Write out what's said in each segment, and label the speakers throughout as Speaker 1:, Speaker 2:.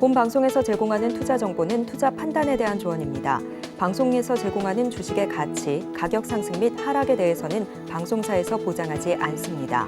Speaker 1: 본 방송에서 제공하는 투자 정보는 투자 판단에 대한 조언입니다. 방송에서 제공하는 주식의 가치, 가격 상승 및 하락에 대해서는 방송사에서 보장하지 않습니다.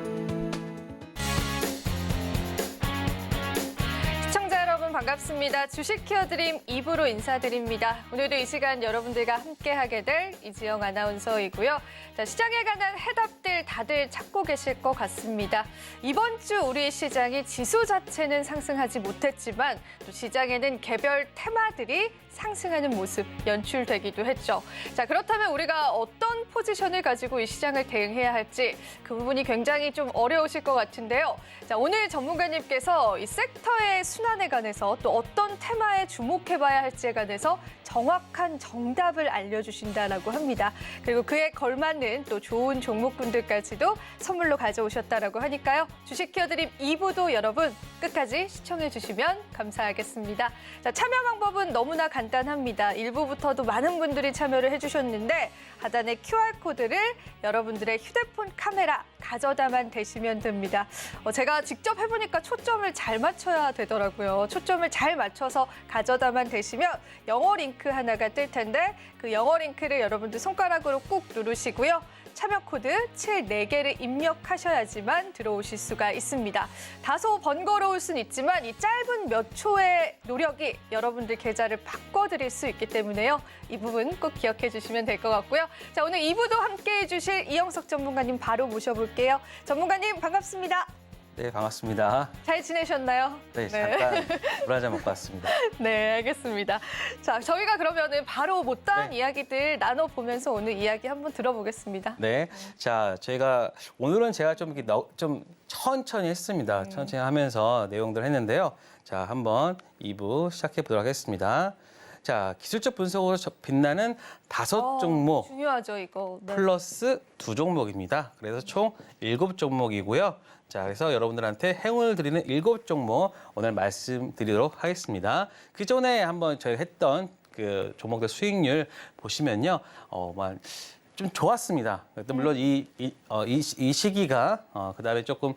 Speaker 2: 반갑습니다. 주식 키워드림 2부로 인사드립니다. 오늘도 이 시간 여러분들과 함께하게 될 이지영 아나운서이고요. 자, 시장에 관한 해답들 다들 찾고 계실 것 같습니다. 이번 주 우리 시장이 지수 자체는 상승하지 못했지만 또 시장에는 개별 테마들이 상승하는 모습 연출되기도 했죠. 자, 그렇다면 우리가 어떤 포지션을 가지고 이 시장을 대응해야 할지 그 부분이 굉장히 좀 어려우실 것 같은데요. 자, 오늘 전문가님께서 이 섹터의 순환에 관해서 또 어떤 테마에 주목해봐야 할지에 관해서 정확한 정답을 알려주신다라고 합니다. 그리고 그에 걸맞는 또 좋은 종목군들까지도 선물로 가져오셨다라고 하니까요. 주식 키워드림 2부도 여러분 끝까지 시청해주시면 감사하겠습니다. 자, 참여 방법은 너무나 간단합니다. 1부부터도 많은 분들이 참여를 해주셨는데 하단의 QR코드를 여러분들의 휴대폰 카메라 가져다만 대시면 됩니다. 제가 직접 해보니까 초점을 잘 맞춰야 되더라고요. 초점을 잘 맞춰서 가져다만 대시면 영어 링크 하나가 뜰 텐데 그 영어 링크를 여러분들 손가락으로 꾹 누르시고요. 참여 코드 74개를 입력하셔야지만 들어오실 수가 있습니다. 다소 번거로울 순 있지만 이 짧은 몇 초의 노력이 여러분들 계좌를 바꿔드릴 수 있기 때문에요. 이 부분 꼭 기억해 주시면 될 것 같고요. 자, 오늘 2부도 함께해 주실 이영석 전문가님 바로 모셔볼게요. 전문가님 반갑습니다.
Speaker 3: 네, 반갑습니다.
Speaker 2: 잘 지내셨나요?
Speaker 3: 네, 잠깐 물 한잔 먹고 왔습니다.
Speaker 2: 네, 알겠습니다. 자, 저희가 그러면은 바로 못다한 이야기들 나눠보면서 오늘 이야기 한번 들어보겠습니다.
Speaker 3: 네, 자, 오늘은 제가 좀 천천히 했습니다. 천천히 하면서 내용들 했는데요. 자, 한번 2부 시작해 보도록 하겠습니다. 자, 기술적 분석으로 빛나는 5종목
Speaker 2: 중요하죠, 이거. 네.
Speaker 3: 플러스 2종목입니다. 그래서 총 7종목이고요. 자, 그래서 여러분들한테 행운을 드리는 7종목 오늘 말씀드리도록 하겠습니다. 그 전에 한번 저희가 했던 그 종목들 수익률 보시면요, 좀 좋았습니다. 물론 이 시기가 그다음에 조금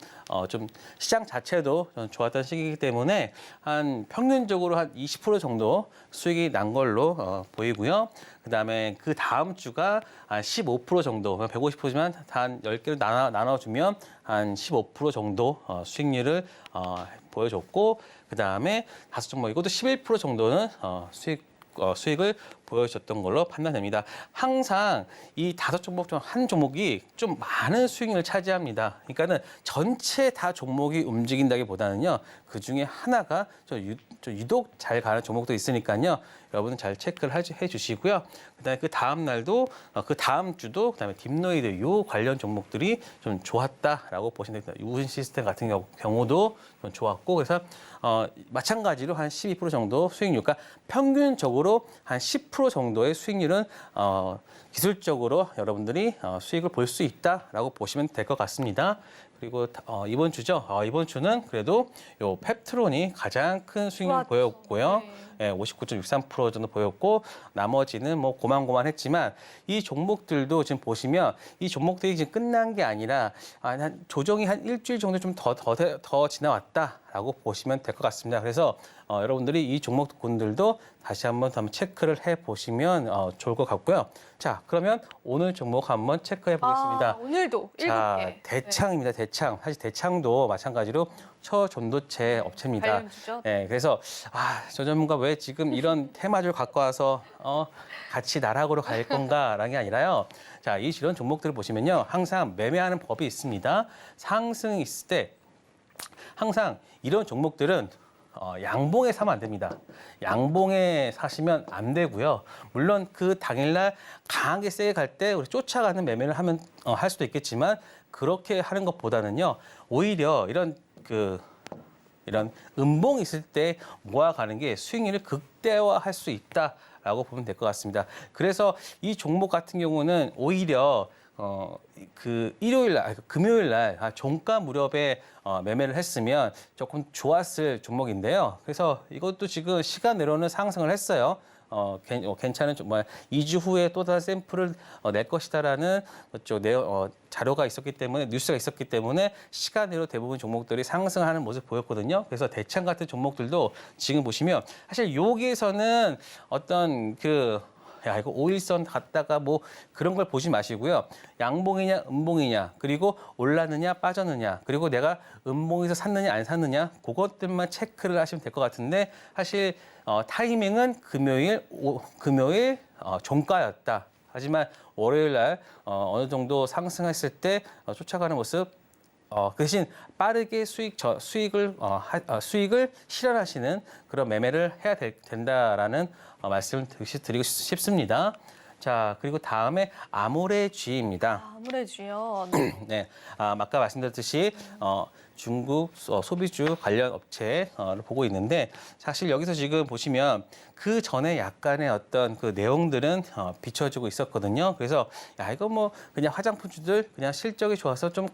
Speaker 3: 좀 시장 자체도 좋았던 시기이기 때문에 한 평균적으로 한 20% 정도 수익이 난 걸로 보이고요. 그다음에 그 다음 주가 한 15% 정도, 150%지만 한 10개를 나눠주면 한 15% 정도 수익률을 보여줬고, 그다음에 5종목 이것도 11% 정도는 수익을 보여줬던 걸로 판단됩니다. 항상 이 5종목 중 한 종목이 좀 많은 수익률을 차지합니다. 그러니까는 전체 다 종목이 움직인다기보다는요, 그 중에 하나가 좀 유독 잘 가는 종목도 있으니까요. 여러분은 잘 체크를 해주시고요. 그다음에 그 다음 날도 그 다음 주도 그다음에 딥노이드 요 관련 종목들이 좀 좋았다라고 보시면 됩니다. 우신 시스템 같은 경우도 좀 좋았고, 그래서 마찬가지로 한 12% 정도 수익률, 그러니까 평균적으로 한 10% 정도의 수익률은 기술적으로 여러분들이 수익을 볼 수 있다라고 보시면 될 것 같습니다. 그리고 이번 주죠. 이번 주는 그래도 요 펩트론이 가장 큰 수익률을 보였고요. 네. 59.63% 정도 보였고, 나머지는 뭐 고만고만했지만 이 종목들도 지금 보시면 이 종목들이 지금 끝난 게 아니라 한 조정이 한 일주일 정도 좀 더 지나왔다라고 보시면 될 것 같습니다. 그래서 여러분들이 이 종목군들도 다시 한번 체크를 해보시면 좋을 것 같고요. 자, 그러면 오늘 종목 한번 체크해 보겠습니다.
Speaker 2: 오늘도 7개.
Speaker 3: 자, 대창입니다. 대창. 사실 대창도 마찬가지로 초전도체 업체입니다.
Speaker 2: 관련주죠.
Speaker 3: 네, 그래서 저 전문가 왜 지금 이런 테마를 갖고 와서 같이 나락으로 갈 건가라는 게 아니라요. 자, 이런 종목들을 보시면요, 항상 매매하는 법이 있습니다. 상승이 있을 때 항상 이런 종목들은 양봉에 사면 안 됩니다. 양봉에 사시면 안 되고요. 물론 그 당일날 강하게 세게 갈 때 우리 쫓아가는 매매를 하면 할 수도 있겠지만, 그렇게 하는 것보다는요, 오히려 이런 음봉이 있을 때 모아가는 게 수익률을 극대화할 수 있다라고 보면 될 것 같습니다. 그래서 이 종목 같은 경우는 오히려 금요일 날 종가 무렵에 매매를 했으면 조금 좋았을 종목인데요. 그래서 이것도 지금 시간 내로는 상승을 했어요. 괜찮은 정말 2주 후에 또 다른 샘플을 낼 것이다라는 그쪽 자료가 있었기 때문에 뉴스가 있었기 때문에 시간으로 대부분 종목들이 상승하는 모습 보였거든요. 그래서 대창 같은 종목들도 지금 보시면 사실 여기에서는 어떤 야, 이거 5일선 갔다가 뭐 그런 걸 보지 마시고요. 양봉이냐, 음봉이냐, 그리고 올랐느냐, 빠졌느냐, 그리고 내가 음봉에서 샀느냐, 안 샀느냐, 그것들만 체크를 하시면 될 것 같은데 사실 타이밍은 금요일 종가였다. 하지만 월요일 날 어느 정도 상승했을 때 쫓아가는 모습 그 대신 빠르게 수익을 실현하시는 그런 매매를 해야 된다라는 말씀을 드리고 싶습니다. 자, 그리고 다음에 아모레G입니다.
Speaker 2: 아무래도요.
Speaker 3: 네, 아까 말씀드렸듯이 중국 소비주 관련 업체를 보고 있는데 사실 여기서 지금 보시면 그 전에 약간의 어떤 그 내용들은 비춰지고 있었거든요. 그래서 야, 이거 뭐 그냥 화장품주들 그냥 실적이 좋아서 좀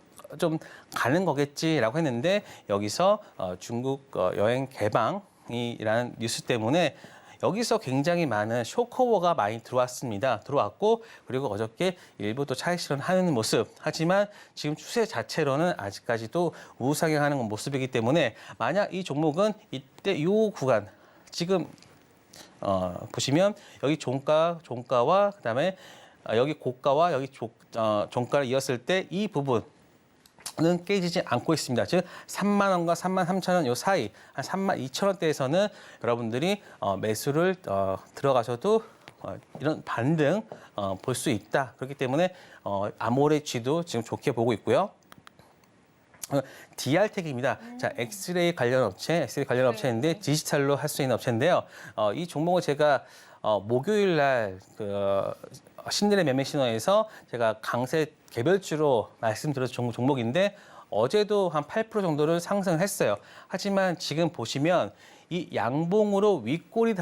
Speaker 3: 가는 거겠지라고 했는데 여기서 중국 여행 개방이라는 뉴스 때문에 여기서 굉장히 많은 쇼커워가 많이 들어왔고 그리고 어저께 일부 또 차익 실현하는 모습. 하지만 지금 추세 자체로는 아직까지도 우상향하는 모습이기 때문에 만약 이 종목은 이때 이 구간 지금 보시면 여기 종가와 그다음에 여기 고가와 여기 종가를 이었을 때 이 부분 는 깨지지 않고 있습니다. 즉 3만 원과 3만 3천 원 요 사이 한 3만 2천 원대에서는 여러분들이 매수를 들어가셔도 이런 반등 볼 수 있다. 그렇기 때문에 아모레G도 지금 좋게 보고 있고요. DR텍입니다. 자, 엑스레이 관련 업체인데 디지털로 할 수 있는 업체인데요. 이 종목을 제가 목요일 날 신들의 매매 신호에서 제가 강세 개별주로 말씀드렸던 종목인데 어제도 한 8% 정도를 상승했어요. 하지만 지금 보시면 이 양봉으로 윗골이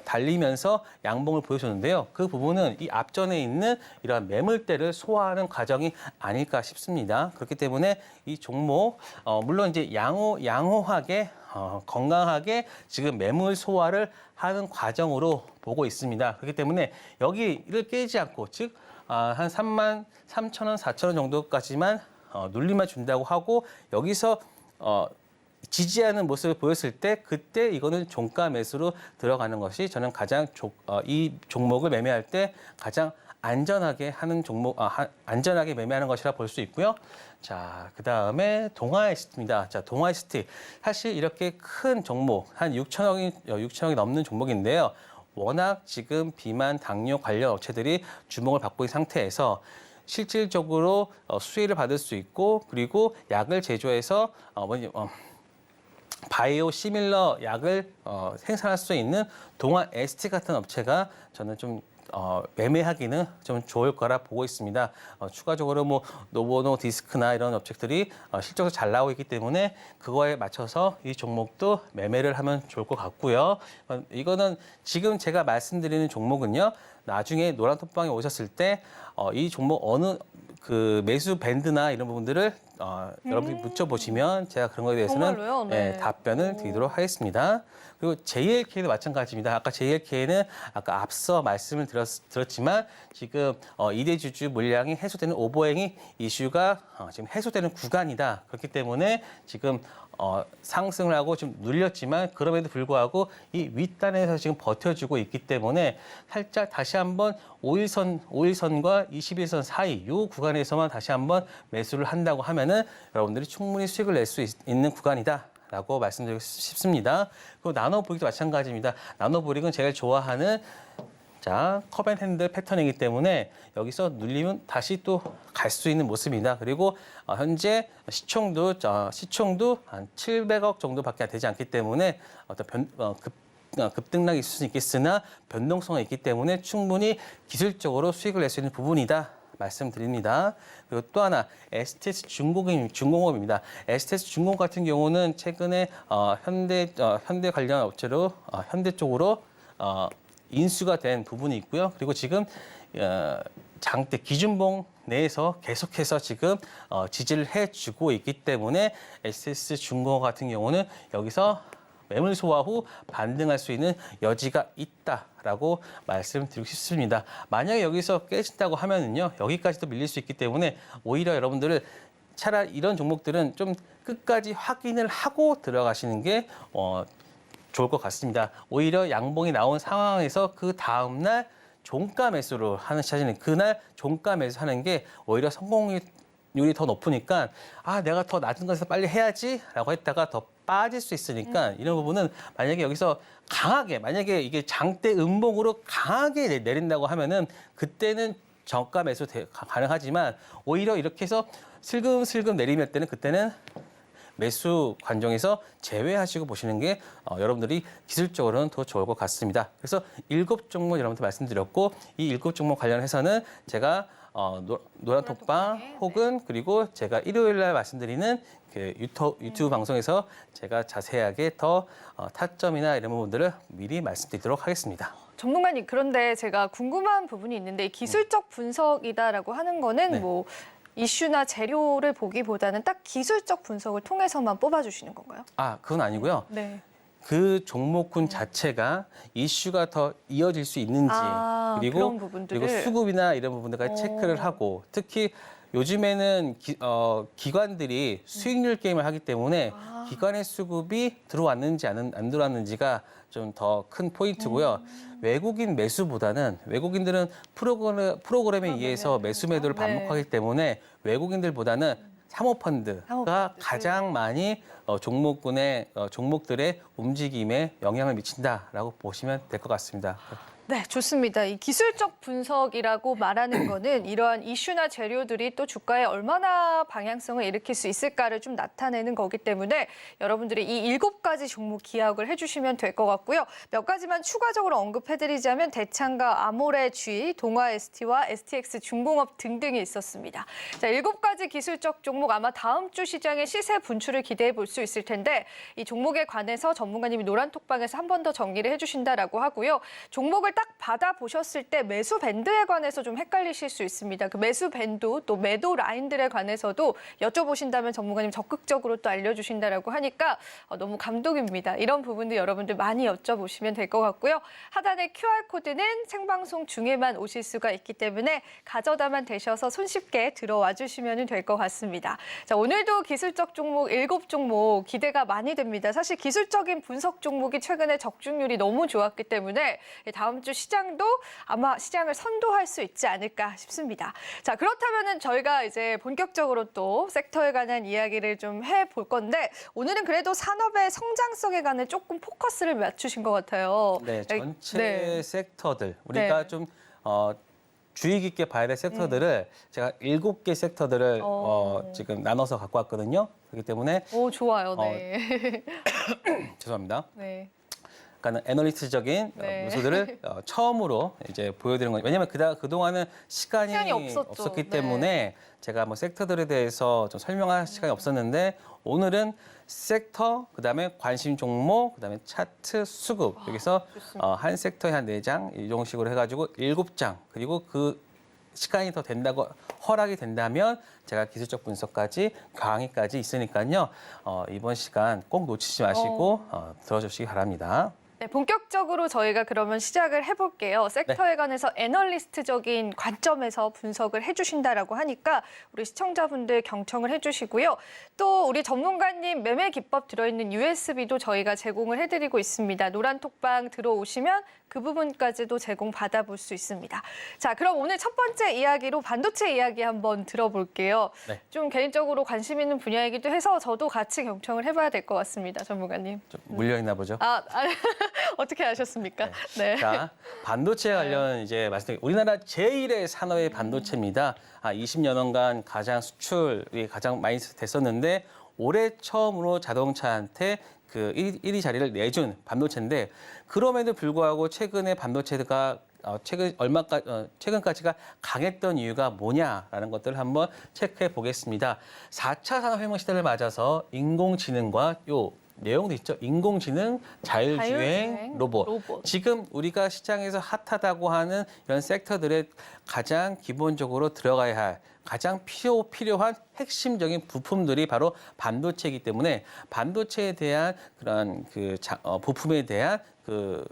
Speaker 3: 달리면서 양봉을 보여줬는데요. 그 부분은 이 앞전에 있는 이러한 매물대를 소화하는 과정이 아닐까 싶습니다. 그렇기 때문에 이 종목 물론 이제 양호하게 건강하게 지금 매물 소화를 하는 과정으로 보고 있습니다. 그렇기 때문에 여기를 깨지 않고 즉 한 3만 3천 원, 4천 원 정도까지만 눌림만 준다고 하고 여기서 지지하는 모습을 보였을 때 그때 이거는 종가 매수로 들어가는 것이 저는 가장 이 종목을 매매할 때 가장 안전하게 하는 안전하게 매매하는 것이라 볼 수 있고요. 자, 그다음에 동아에스티입니다. 자, 동아에스티 사실 이렇게 큰 종목 한 6천억이 넘는 종목인데요. 워낙 지금 비만 당뇨 관련 업체들이 주목을 받고 있는 상태에서 실질적으로 수혜를 받을 수 있고 그리고 약을 제조해서 바이오 시밀러 약을 생산할 수 있는 동아에스티 같은 업체가 저는 좀 매매하기는 좀 좋을 거라 보고 있습니다. 추가적으로 뭐 노보노디스크나 이런 업체들이 실적으로 잘 나오고 있기 때문에 그거에 맞춰서 이 종목도 매매를 하면 좋을 것 같고요. 이거는 지금 제가 말씀드리는 종목은요. 나중에 노란 톡방에 오셨을 때 이 종목 어느 매수 밴드나 이런 부분들을 여러분들이 묻혀보시면 제가 그런 거에 대해서는
Speaker 2: 정말로요? 네.
Speaker 3: 답변을 드리도록 하겠습니다. 그리고 JLK도 마찬가지입니다. 아까 JLK는 아까 앞서 말씀을 드렸지만 지금 2대 주주 물량이 해소되는 오버행위 이슈가 지금 해소되는 구간이다. 그렇기 때문에 지금 상승을 하고 좀 눌렸지만 그럼에도 불구하고 이 윗단에서 지금 버텨주고 있기 때문에 살짝 다시 한번 5일선과 21선 사이 이 구간에서만 다시 한번 매수를 한다고 하면은 여러분들이 충분히 수익을 낼 수 있는 구간이다. 라고 말씀드리고 싶습니다. 그리고 나노브릭도 마찬가지입니다. 나노브릭은 제가 좋아하는 컵앤핸들 패턴이기 때문에 여기서 눌리면 다시 또 갈 수 있는 모습입니다. 그리고 현재 시총도 한 700억 정도밖에 되지 않기 때문에 어떤 급등락이 있을 수 있겠으나 변동성이 있기 때문에 충분히 기술적으로 수익을 낼 수 있는 부분이다. 말씀드립니다. 그리고 또 하나 STS 중공업입니다. STS 중공업 같은 경우는 최근에 현대 관련 업체로 현대 쪽으로 인수가 된 부분이 있고요. 그리고 지금 장대 기준봉 내에서 계속해서 지금 지지를 해주고 있기 때문에 STS 중공업 같은 경우는 여기서 매물 소화 후 반등할 수 있는 여지가 있다라고 말씀드리고 싶습니다. 만약에 여기서 깨진다고 하면은요, 여기까지도 밀릴 수 있기 때문에 오히려 여러분들을 차라리 이런 종목들은 좀 끝까지 확인을 하고 들어가시는 게 좋을 것 같습니다. 오히려 양봉이 나온 상황에서 그 다음날 종가 매수로 하시는 그날 종가 매수하는 게 오히려 성공률이 더 높으니까 내가 더 낮은 것에서 빨리 해야지라고 했다가 더 빠질 수 있으니까 이런 부분은 만약에 여기서 강하게 만약에 이게 장대 음봉으로 강하게 내린다고 하면은 그때는 저가 매수 가능하지만 오히려 이렇게 해서 슬금슬금 내리면 때는 그때는 매수 관점에서 제외하시고 보시는 게 여러분들이 기술적으로는 더 좋을 것 같습니다. 그래서 7종목 여러분들 말씀드렸고 이 7종목 관련해서는 제가 노란 톡방 혹은 그리고 제가 일요일 날 말씀드리는 그 유튜브 방송에서 제가 자세하게 더 타점이나 이런 부분들을 미리 말씀드리도록 하겠습니다.
Speaker 2: 전문가님, 그런데 제가 궁금한 부분이 있는데 이 기술적 분석이다라고 하는 거는
Speaker 3: 네.
Speaker 2: 뭐 이슈나 재료를 보기보다는 딱 기술적 분석을 통해서만 뽑아주시는 건가요?
Speaker 3: 그건 아니고요.
Speaker 2: 네.
Speaker 3: 그 종목군 자체가 이슈가 더 이어질 수 있는지
Speaker 2: 그런 부분들을.
Speaker 3: 그리고 수급이나 이런 부분들까지 체크를 하고 특히 요즘에는 기관들이 수익률 게임을 하기 때문에 기관의 수급이 들어왔는지 안 들어왔는지가 좀 더 큰 포인트고요. 외국인 매수보다는 외국인들은 프로그램에 의해서 매수 매도를 반복하기 때문에 외국인들보다는 사모펀드가 가장 많이 종목들의 움직임에 영향을 미친다라고 보시면 될 것 같습니다.
Speaker 2: 네, 좋습니다. 이 기술적 분석이라고 말하는 거는 이러한 이슈나 재료들이 또 주가에 얼마나 방향성을 일으킬 수 있을까를 좀 나타내는 거기 때문에 여러분들이 이 7가지 종목 기억을 해주시면 될 것 같고요. 몇 가지만 추가적으로 언급해드리자면 대창과 아모레-G, 동아-ST와 STX 중공업 등등이 있었습니다. 자, 7가지 기술적 종목 아마 다음 주 시장의 시세 분출을 기대해 볼 수 있을 텐데 이 종목에 관해서 전문가님이 노란톡방에서 한 번 더 정리를 해주신다라고 하고요. 종목을 딱 받아보셨을 때 매수 밴드에 관해서 좀 헷갈리실 수 있습니다. 그 매수 밴드 또 매도 라인들에 관해서도 여쭤보신다면 전문가님 적극적으로 또 알려주신다라고 하니까 너무 감동입니다. 이런 부분도 여러분들 많이 여쭤보시면 될 것 같고요. 하단의 QR코드는 생방송 중에만 오실 수가 있기 때문에 가져다만 대셔서 손쉽게 들어와 주시면 될 것 같습니다. 자, 오늘도 기술적 종목 7종목 기대가 많이 됩니다. 사실 기술적인 분석 종목이 최근에 적중률이 너무 좋았기 때문에 다음 주 시장도 아마 시장을 선도할 수 있지 않을까 싶습니다. 자, 그렇다면은 저희가 이제 본격적으로 또 섹터에 관한 이야기를 좀 해볼 건데 오늘은 그래도 산업의 성장성에 관해 조금 포커스를 맞추신 것 같아요.
Speaker 3: 네, 전체 섹터들 우리가 좀 주의 깊게 봐야 될 섹터들을 제가 7개 섹터들을 지금 나눠서 갖고 왔거든요. 그렇기 때문에
Speaker 2: 오, 좋아요. 네.
Speaker 3: 죄송합니다.
Speaker 2: 네.
Speaker 3: 그러니까 애널리스트적인 요소들을 처음으로 이제 보여드리는 거죠. 왜냐하면 그동안은 시간이 없었기 때문에 제가 뭐 섹터들에 대해서 좀 설명할 시간이 없었는데 오늘은 섹터, 그다음에 관심 종목, 그다음에 차트 수급 여기서 한 섹터에 한 4장 이 정식으로 해가지고 7장 그리고 그 시간이 더 된다고 허락이 된다면 제가 기술적 분석까지 강의까지 있으니까요. 이번 시간 꼭 놓치지 마시고 들어주시기 바랍니다.
Speaker 2: 네, 본격적으로 저희가 그러면 시작을 해볼게요. 섹터에 관해서 애널리스트적인 관점에서 분석을 해주신다라고 하니까 우리 시청자분들 경청을 해주시고요. 또 우리 전문가님 매매 기법 들어있는 USB도 저희가 제공을 해드리고 있습니다. 노란톡방 들어오시면 그 부분까지도 제공 받아볼 수 있습니다. 자, 그럼 오늘 첫 번째 이야기로 반도체 이야기 한번 들어볼게요.
Speaker 3: 네.
Speaker 2: 좀 개인적으로 관심 있는 분야이기도 해서 저도 같이 경청을 해봐야 될 것 같습니다, 전문가님.
Speaker 3: 좀 물려있나 보죠?
Speaker 2: 어떻게 아셨습니까? 네.
Speaker 3: 자, 반도체 관련 이제 말씀드릴게요. 우리나라 제1의 산업의 반도체입니다. 20여년간 가장 수출이 가장 많이 됐었는데 올해 처음으로 자동차한테 그 1위 자리를 내준 반도체인데 그럼에도 불구하고 최근에 반도체가 최근까지가 강했던 이유가 뭐냐라는 것들을 한번 체크해 보겠습니다. 4차 산업혁명 시대를 맞아서 인공지능과 내용도 있죠. 인공지능, 자율주행, 로봇. 지금 우리가 시장에서 핫하다고 하는 이런 섹터들에 가장 기본적으로 들어가야 할 가장 필요한 핵심적인 부품들이 바로 반도체이기 때문에 반도체에 대한 그런 부품에 대한 그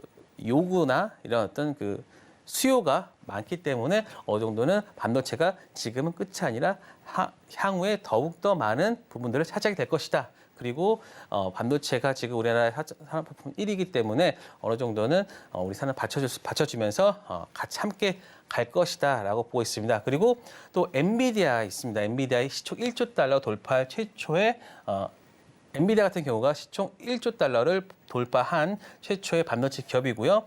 Speaker 3: 요구나 이런 어떤 그 수요가 많기 때문에 어느 정도는 반도체가 지금은 끝이 아니라 향후에 더욱더 많은 부분들을 차지하게 될 것이다. 그리고 반도체가 지금 우리나라의 산업부품 1위이기 때문에 어느 정도는 우리 산업 받쳐주면서 같이 함께 갈 것이다라고 보고 있습니다. 그리고 또 엔비디아 있습니다. 엔비디아의 시총 1조 달러 돌파할 최초의 엔비디아 같은 경우가 시총 1조 달러를 돌파한 최초의 반도체 기업이고요.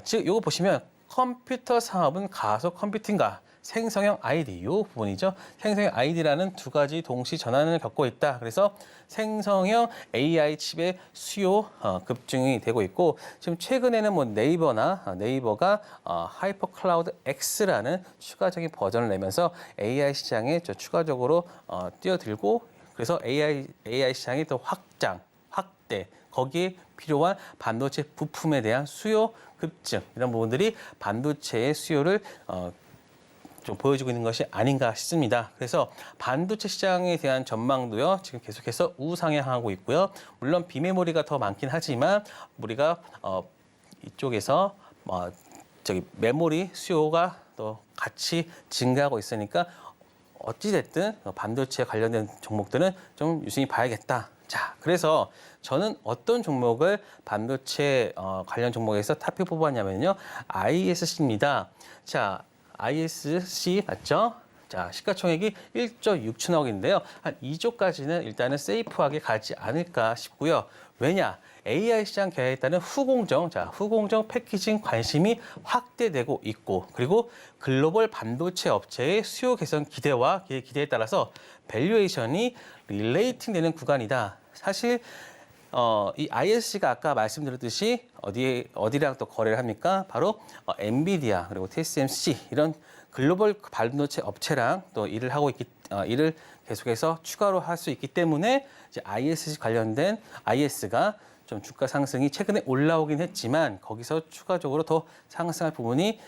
Speaker 3: 지금 이거 보시면 컴퓨터 사업은 가속 컴퓨팅과 생성형 ID, 이 부분이죠. 생성형 ID라는 두 가지 동시 전환을 겪고 있다. 그래서 생성형 AI 칩의 수요 급증이 되고 있고 지금 최근에는 뭐 네이버가 하이퍼 클라우드 X라는 추가적인 버전을 내면서 AI 시장에 추가적으로 뛰어들고 그래서 AI 시장이 더 확대, 거기에 필요한 반도체 부품에 대한 수요 급증 이런 부분들이 반도체의 수요를 좀 보여주고 있는 것이 아닌가 싶습니다. 그래서 반도체 시장에 대한 전망도요, 지금 계속해서 우상향하고 있고요. 물론 비메모리가 더 많긴 하지만 우리가 이쪽에서 메모리 수요가 또 같이 증가하고 있으니까 어찌됐든 반도체에 관련된 종목들은 좀 유심히 봐야겠다. 자, 그래서 저는 어떤 종목을 반도체 관련 종목에서 탑픽 뽑았냐면요. ISC입니다. 자, ISC 맞죠? 자, 시가총액이 1조 6천억인데요. 한 2조까지는 일단은 세이프하게 가지 않을까 싶고요. 왜냐? AI 시장 개화에 따른 후공정 패키징 관심이 확대되고 있고 그리고 글로벌 반도체 업체의 수요 개선 기대에 따라서 밸류에이션이 릴레이팅 되는 구간이다. 사실 이 ISC가 아까 말씀드렸듯이 어디랑 또 거래를 합니까? 바로 엔비디아 그리고 TSMC 이런 글로벌 반도체 업체랑 또 일을 계속해서 추가로 할 수 있기 때문에 이제 ISC 관련된 IS가 좀 주가 상승이 최근에 올라오긴 했지만 거기서 추가적으로 더 상승할 부분이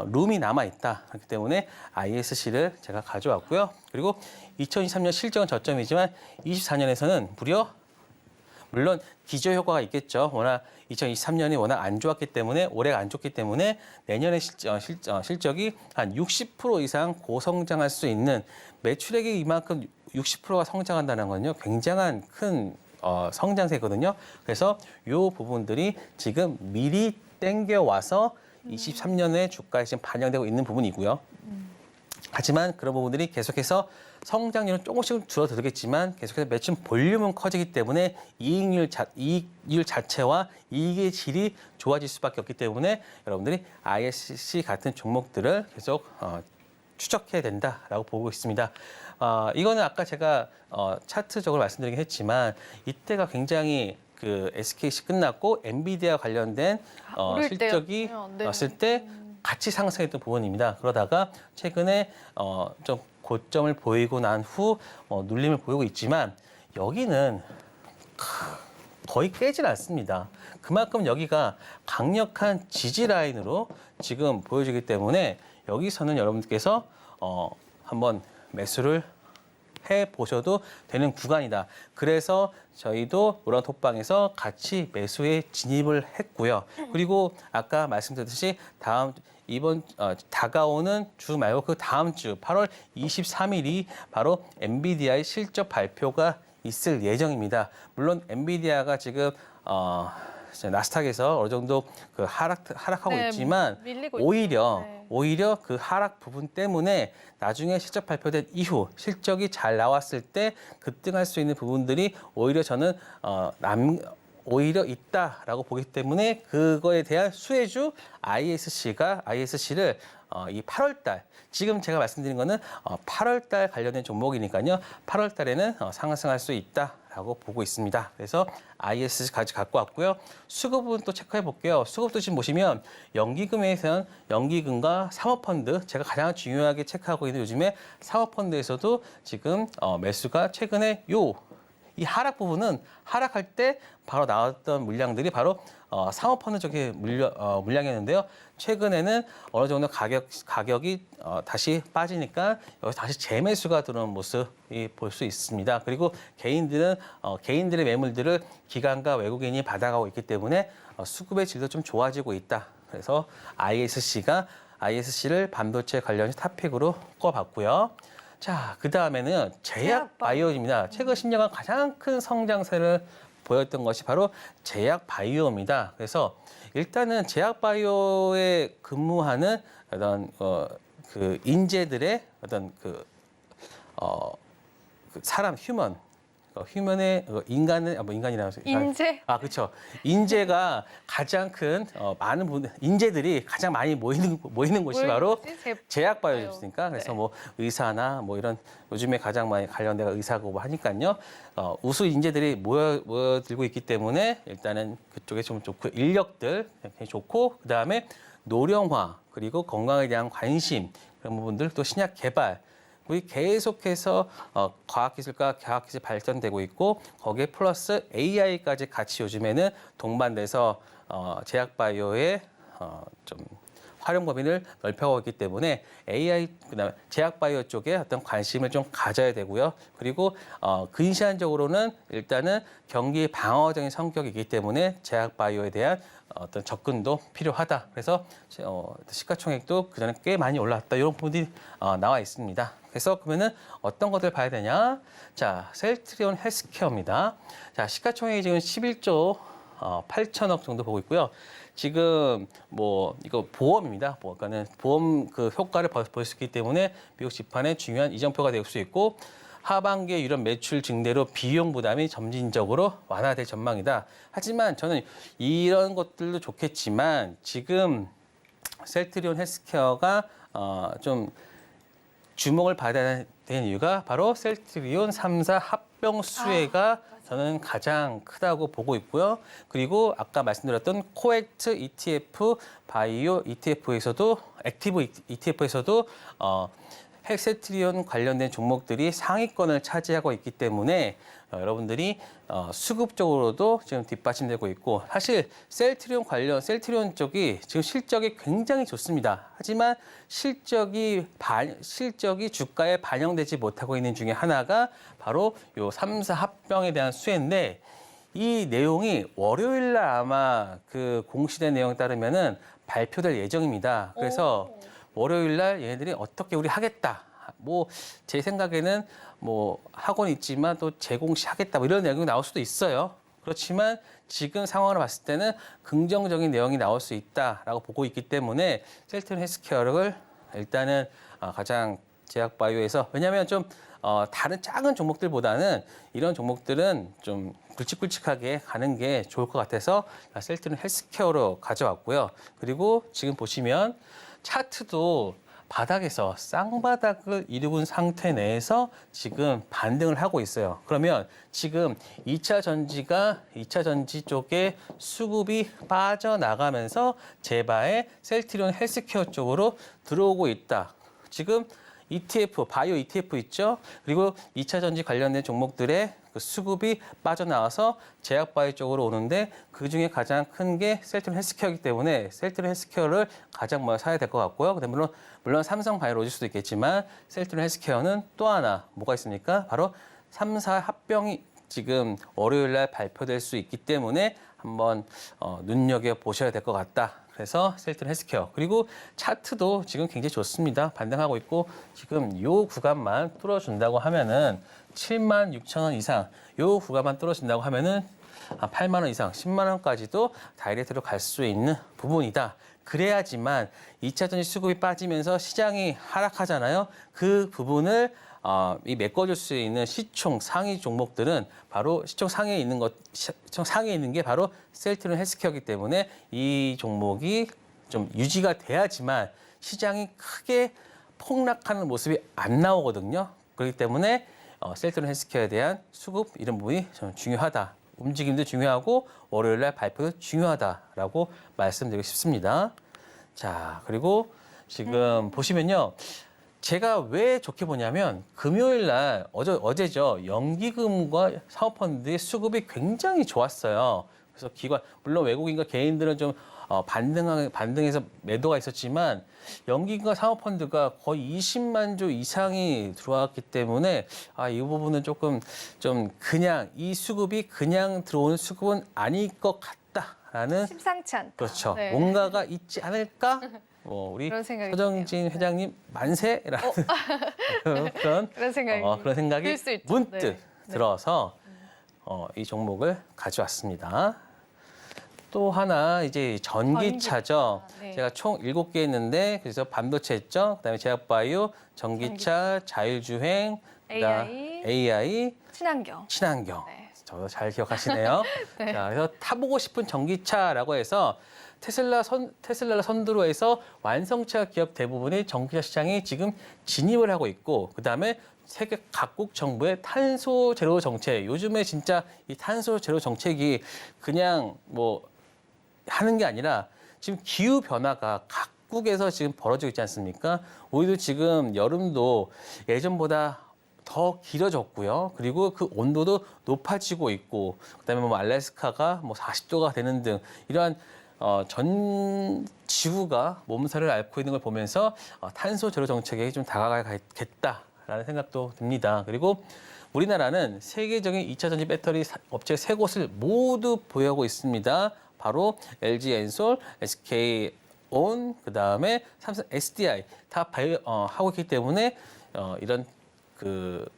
Speaker 3: 룸이 남아 있다. 그렇기 때문에 ISC를 제가 가져왔고요. 그리고 2023년 실적은 저점이지만 24년에서는 물론 기저 효과가 있겠죠. 워낙 2023년이 워낙 안 좋았기 때문에 올해가 안 좋기 때문에 내년에 실적이 한 60% 이상 고성장할 수 있는 매출액이 이만큼 60%가 성장한다는 건요. 굉장한 큰 성장세거든요. 그래서 이 부분들이 지금 미리 땡겨와서 23년에 주가에 지금 반영되고 있는 부분이고요. 하지만 그런 부분들이 계속해서 성장률은 조금씩은 줄어들겠지만 계속해서 매출 볼륨은 커지기 때문에 이익률 자체와 이익의 질이 좋아질 수밖에 없기 때문에 여러분들이 ISC 같은 종목들을 계속 추적해야 된다라고 보고 있습니다. 이거는 아까 제가 차트적으로 말씀드리긴 했지만 이때가 굉장히 그 SKC 끝났고 엔비디아 관련된 실적이 왔을 때 같이 상승했던 부분입니다. 그러다가 최근에 좀 고점을 보이고 난 후 눌림을 보이고 있지만 여기는 거의 깨질 않습니다. 그만큼 여기가 강력한 지지 라인으로 지금 보여지기 때문에 여기서는 여러분들께서 한번 매수를 해보셔도 되는 구간이다. 그래서 저희도 우런 톡방에서 같이 매수에 진입을 했고요. 그리고 아까 말씀드렸듯이 이번 다가오는 주 말고 그 다음 주 8월 23일이 바로 엔비디아의 실적 발표가 있을 예정입니다. 물론 엔비디아가 지금 나스닥에서 어느 정도 그 하락하고 있지만 오히려 그 하락 부분 때문에 나중에 실적 발표된 이후 실적이 잘 나왔을 때 급등할 수 있는 부분들이 오히려 저는 오히려 있다라고 보기 때문에 그거에 대한 수혜주 ISC를 이 8월 달 지금 제가 말씀드린 거는 8월 달 관련된 종목이니까요. 8월 달에는 상승할 수 있다라고 보고 있습니다. 그래서 ISC까지 갖고 왔고요. 수급 부분 또 체크해 볼게요. 수급도 지금 보시면 연기금에서는 연기금과 사모펀드 제가 가장 중요하게 체크하고 있는 요즘에 사모펀드에서도 지금 매수가 최근에 이 하락 부분은 하락할 때 바로 나왔던 물량들이 바로 상업펀드 쪽의 물량이었는데요. 최근에는 어느 정도 가격이 다시 빠지니까 여기서 다시 재매수가 들어오는 모습이 볼 수 있습니다. 그리고 개인들의 매물들을 기관과 외국인이 받아가고 있기 때문에 수급의 질도 좀 좋아지고 있다. 그래서 ISC를 반도체 관련 탑픽으로 꼽아봤고요. 자, 그 다음에는 제약 바이오입니다. 최근 10년간 가장 큰 성장세를 보였던 것이 바로 제약 바이오입니다. 그래서 일단은 제약 바이오에 근무하는 어떤 그 인재들의 어떤 그 사람 휴먼의 인간이라고
Speaker 2: 인재?
Speaker 3: 그렇죠. 인재가 가장 큰 많은 인재들이 가장 많이 모이는 곳이 바로 제약 바이오였으니까 그래서
Speaker 2: 네.
Speaker 3: 뭐 의사나 뭐 이런 요즘에 가장 많이 관련돼가 의사고 뭐 하니까요. 우수 인재들이 모여들고 있기 때문에 일단은 그쪽에 좀 좋고 인력들 굉장히 좋고 그다음에 노령화 그리고 건강에 대한 관심 그런 부분들 또 신약 개발 우리 계속해서 과학기술과 과학기술 발전되고 있고 거기에 플러스 AI까지 같이 요즘에는 동반돼서 제약바이오의 좀 활용 범위를 넓혀가고 있기 때문에 AI 그다음에 제약바이오 쪽에 어떤 관심을 좀 가져야 되고요. 그리고 근시안적으로는 일단은 경기 방어적인 성격이기 때문에 제약바이오에 대한 어떤 접근도 필요하다. 그래서 시가총액도 그전에 꽤 많이 올라왔다. 이런 부분이 나와 있습니다. 그래서 그러면은 어떤 것들 봐야 되냐? 자, 셀트리온 헬스케어입니다. 자, 시가총액이 지금 11조 8천억 정도 보고 있고요. 지금 뭐 이거 보험입니다. 그러니까는 보험 그 효과를 볼 수 있기 때문에 미국 지판의 중요한 이정표가 될 수 있고 하반기에 이런 매출 증대로 비용 부담이 점진적으로 완화될 전망이다. 하지만 저는 이런 것들도 좋겠지만 지금 셀트리온 헬스케어가 좀 주목을 받아야 되는 이유가 바로 셀트리온 3사 합병 수혜가 저는 가장 크다고 보고 있고요. 그리고 아까 말씀드렸던 코엑트 ETF, 바이오 ETF에서도 액티브 ETF에서도 셀트리온 관련된 종목들이 상위권을 차지하고 있기 때문에 여러분들이 수급적으로도 지금 뒷받침되고 있고 사실 셀트리온 쪽이 지금 실적이 굉장히 좋습니다. 하지만 실적이 주가에 반영되지 못하고 있는 중에 하나가 바로 요 3사 합병에 대한 수혜인데 이 내용이 월요일 날 아마 그 공시된 내용에 따르면은 발표될 예정입니다. 그래서 월요일 날 얘네들이 어떻게 우리 하겠다. 뭐 제 생각에는 뭐 하고는 있지만 또 재공시하겠다 뭐 이런 내용이 나올 수도 있어요. 그렇지만 지금 상황을 봤을 때는 긍정적인 내용이 나올 수 있다라고 보고 있기 때문에 셀트리온 헬스케어를 일단은 가장 제약바이오에서 왜냐하면 좀 다른 작은 종목들보다는 이런 종목들은 좀 굵직굵직하게 가는 게 좋을 것 같아서 셀트리온 헬스케어로 가져왔고요. 그리고 지금 보시면 차트도 바닥에서 쌍바닥을 이루은 상태 내에서 지금 반등을 하고 있어요. 그러면 지금 2차 전지 쪽에 수급이 빠져나가면서 제바의 셀트리온 헬스케어 쪽으로 들어오고 있다. 지금 ETF, 바이오 ETF 있죠? 그리고 2차 전지 관련된 종목들의 그 수급이 빠져나와서 제약바이오 쪽으로 오는데 그중에 가장 큰 게 셀트리온 헬스케어이기 때문에 셀트리온 헬스케어를 가장 먼저 사야 될 것 같고요. 근데 물론 삼성바이오로질 수도 있겠지만 셀트리온 헬스케어는 또 하나 뭐가 있습니까? 바로 3사 합병이 지금 월요일 날 발표될 수 있기 때문에 한번 눈여겨보셔야 될 것 같다. 그래서 셀트리온 헬스케어 그리고 차트도 지금 굉장히 좋습니다. 반등하고 있고 지금 요 구간만 뚫어준다고 하면은 7만 6천 원 이상 요 구간만 뚫어준다고 하면은 8만 원 이상 10만 원까지도 다이렉트로 갈 수 있는 부분이다. 그래야지만 2차 전지 수급이 빠지면서 시장이 하락하잖아요. 그 부분을 메꿔줄 수 있는 시총 상위 종목들은 바로 시총 상위에 있는 게 바로 셀트리온 헬스케어이기 때문에 이 종목이 좀 유지가 돼야지만 시장이 크게 폭락하는 모습이 안 나오거든요. 그렇기 때문에 셀트리온 헬스케어에 대한 수급 이런 부분이 좀 중요하다. 움직임도 중요하고 월요일 날 발표도 제가 왜 좋게 보냐면 금요일 날 어제죠. 연기금과 사모펀드의 수급이 굉장히 좋았어요. 그래서 기관 물론 외국인과 개인들은 좀 반등해서 매도가 있었지만 연기금과 사모펀드가 거의 20만 조 이상이 들어왔기 때문에 이 부분은 조금 좀 그냥 이 수급이 그냥 들어오는 수급은 아닐 것 같다라는
Speaker 2: 심상치 않다.
Speaker 3: 그렇죠.
Speaker 2: 네.
Speaker 3: 뭔가가 있지 않을까? 우리
Speaker 2: 그런 생각이
Speaker 3: 서정진
Speaker 2: 드네요.
Speaker 3: 회장님 만세라는 그런
Speaker 2: 그런 생각이
Speaker 3: 그런 생각이
Speaker 2: 들 수 있죠.
Speaker 3: 문득
Speaker 2: 네.
Speaker 3: 들어서 이 종목을 가져왔습니다. 또 하나 이제 전기차죠.
Speaker 2: 전기차, 네.
Speaker 3: 제가 총 7개 했는데 그래서 반도체 했죠. 그다음에 제약바이오, 전기차, 자율주행,
Speaker 2: AI,
Speaker 3: AI,
Speaker 2: 친환경.
Speaker 3: 친환경.
Speaker 2: 네.
Speaker 3: 저도 잘 기억하시네요.
Speaker 2: 네.
Speaker 3: 자, 그래서 타보고 싶은 전기차라고 해서 테슬라를 선두로 해서 완성차 기업 대부분이 전기차 시장에 지금 진입을 하고 있고 그다음에 세계 각국 정부의 탄소 제로 정책. 요즘에 진짜 이 탄소 제로 정책이 그냥 뭐 하는 게 아니라 지금 기후 변화가 각국에서 지금 벌어지고 있지 않습니까? 우리도 지금 여름도 예전보다 더 길어졌고요. 그리고 그 온도도 높아지고 있고, 그다음에 뭐 알래스카가 뭐 40도가 되는 등 이러한 전 지구가 몸살을 앓고 있는 걸 보면서 탄소 제로 정책에 좀 다가가겠다라는 생각도 듭니다. 그리고 우리나라는 세계적인 2차 전지 배터리 업체 3곳을 모두 보유하고 있습니다. 바로 LG 엔솔, SK 온, 그다음에 삼성 SDI 다 하고 있기 때문에 이런 그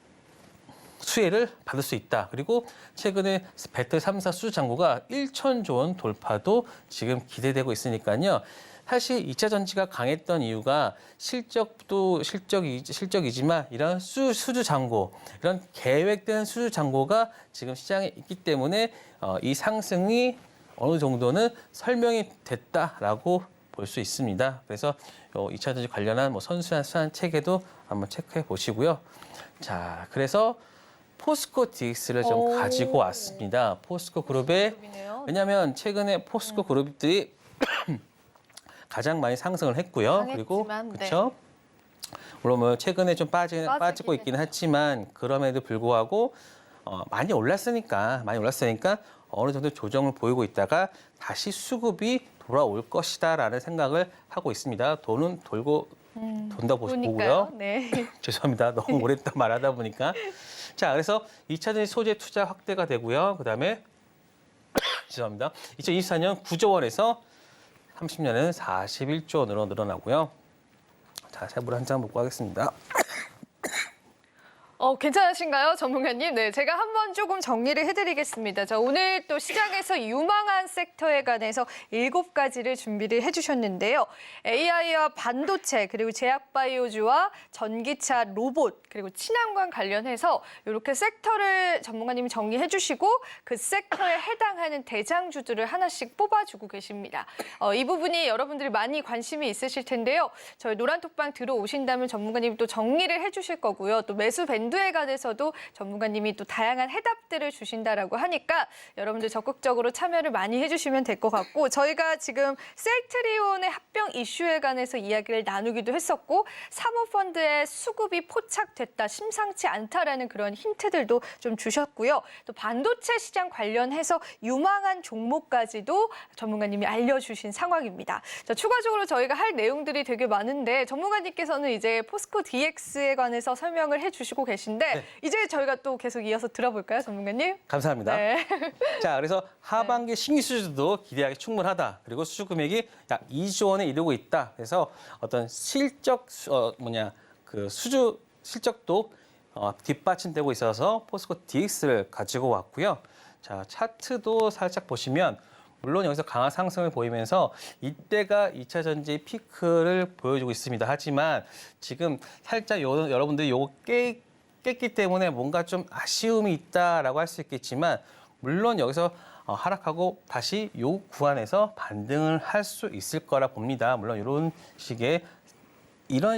Speaker 3: 수혜를 받을 수 있다. 그리고 최근에 배터리 3사 수주 잔고가 1,000조 원 돌파도 지금 기대되고 있으니까요. 사실 2차 전지가 강했던 이유가 실적도 실적이지만 이런 수주 잔고, 이런 계획된 수주 잔고가 지금 시장에 있기 때문에 이 상승이 어느 정도는 설명이 됐다라고 볼 수 있습니다. 그래서 2차 전지 관련한 뭐 선수한 수한 체계도 한번 체크해 보시고요. 자, 그래서 포스코 DX를 좀 가지고 왔습니다. 포스코 그룹에
Speaker 2: 그룹이네요.
Speaker 3: 왜냐하면 최근에 포스코 그룹들이 가장 많이 상승을 했고요. 그리고
Speaker 2: 강했지만, 네.
Speaker 3: 그렇죠. 물론 뭐 최근에 좀 빠지고 있기는 했지만 그럼에도 불구하고 많이 올랐으니까 어느 정도 조정을 보이고 있다가 다시 수급이 돌아올 것이다라는 생각을 하고 있습니다. 돈은 돈다 보고요.
Speaker 2: 네.
Speaker 3: 죄송합니다. 너무 오랫동안 말하다 보니까. 자, 그래서 2차 전지 소재 투자 확대가 되고요. 그다음에 죄송합니다. 2024년 9조 원에서 30년에는 41조 원으로 늘어나고요. 자, 세부를 한 장 먹고 하겠습니다.
Speaker 2: 괜찮으신가요, 전문가님? 네, 제가 한번 조금 정리를 해드리겠습니다. 자, 오늘 또 시장에서 유망한 섹터에 관해서 7가지를 준비를 해주셨는데요. AI와 반도체, 그리고 제약바이오주와 전기차, 로봇, 그리고 친환경 관련해서 이렇게 섹터를 전문가님이 정리해 주시고 그 섹터에 해당하는 대장주들을 하나씩 뽑아주고 계십니다. 이 부분이 여러분들이 많이 관심이 있으실 텐데요. 저희 노란톡방 들어오신다면 전문가님이 또 정리를 해주실 거고요. 또 매수 밴드에 관해서도 전문가님이 또 다양한 해답들을 주신다라고 하니까 여러분들 적극적으로 참여를 많이 해주시면 될 것 같고 저희가 지금 셀트리온의 합병 이슈에 관해서 이야기를 나누기도 했었고 사모펀드의 수급이 포착됐다, 심상치 않다라는 그런 힌트들도 좀 주셨고요. 또 반도체 시장 관련해서 유망한 종목까지도 전문가님이 알려주신 상황입니다. 자, 추가적으로 저희가 할 내용들이 되게 많은데 전문가님께서는 이제 포스코 DX에 관해서 설명을 해주시고 계신데
Speaker 3: 네.
Speaker 2: 이제 저희가 또 계속 이어서 들어볼까요, 전문가님?
Speaker 3: 감사합니다.
Speaker 2: 네.
Speaker 3: 자, 그래서 하반기 신규 수주도 기대하기 충분하다. 그리고 수주 금액이 약 2조 원에 이르고 있다. 그래서 어떤 실적 그 수주 실적도 뒷받침되고 있어서 포스코 DX를 가지고 왔고요. 자, 차트도 살짝 보시면 물론 여기서 강한 상승을 보이면서 이때가 2차 전지 피크를 보여주고 있습니다. 하지만 지금 살짝 여러분들이 요거 깼기 때문에 뭔가 좀 아쉬움이 있다라고 할 수 있겠지만 물론 여기서 하락하고 다시 요 구간에서 반등을 할 수 있을 거라 봅니다. 물론 이런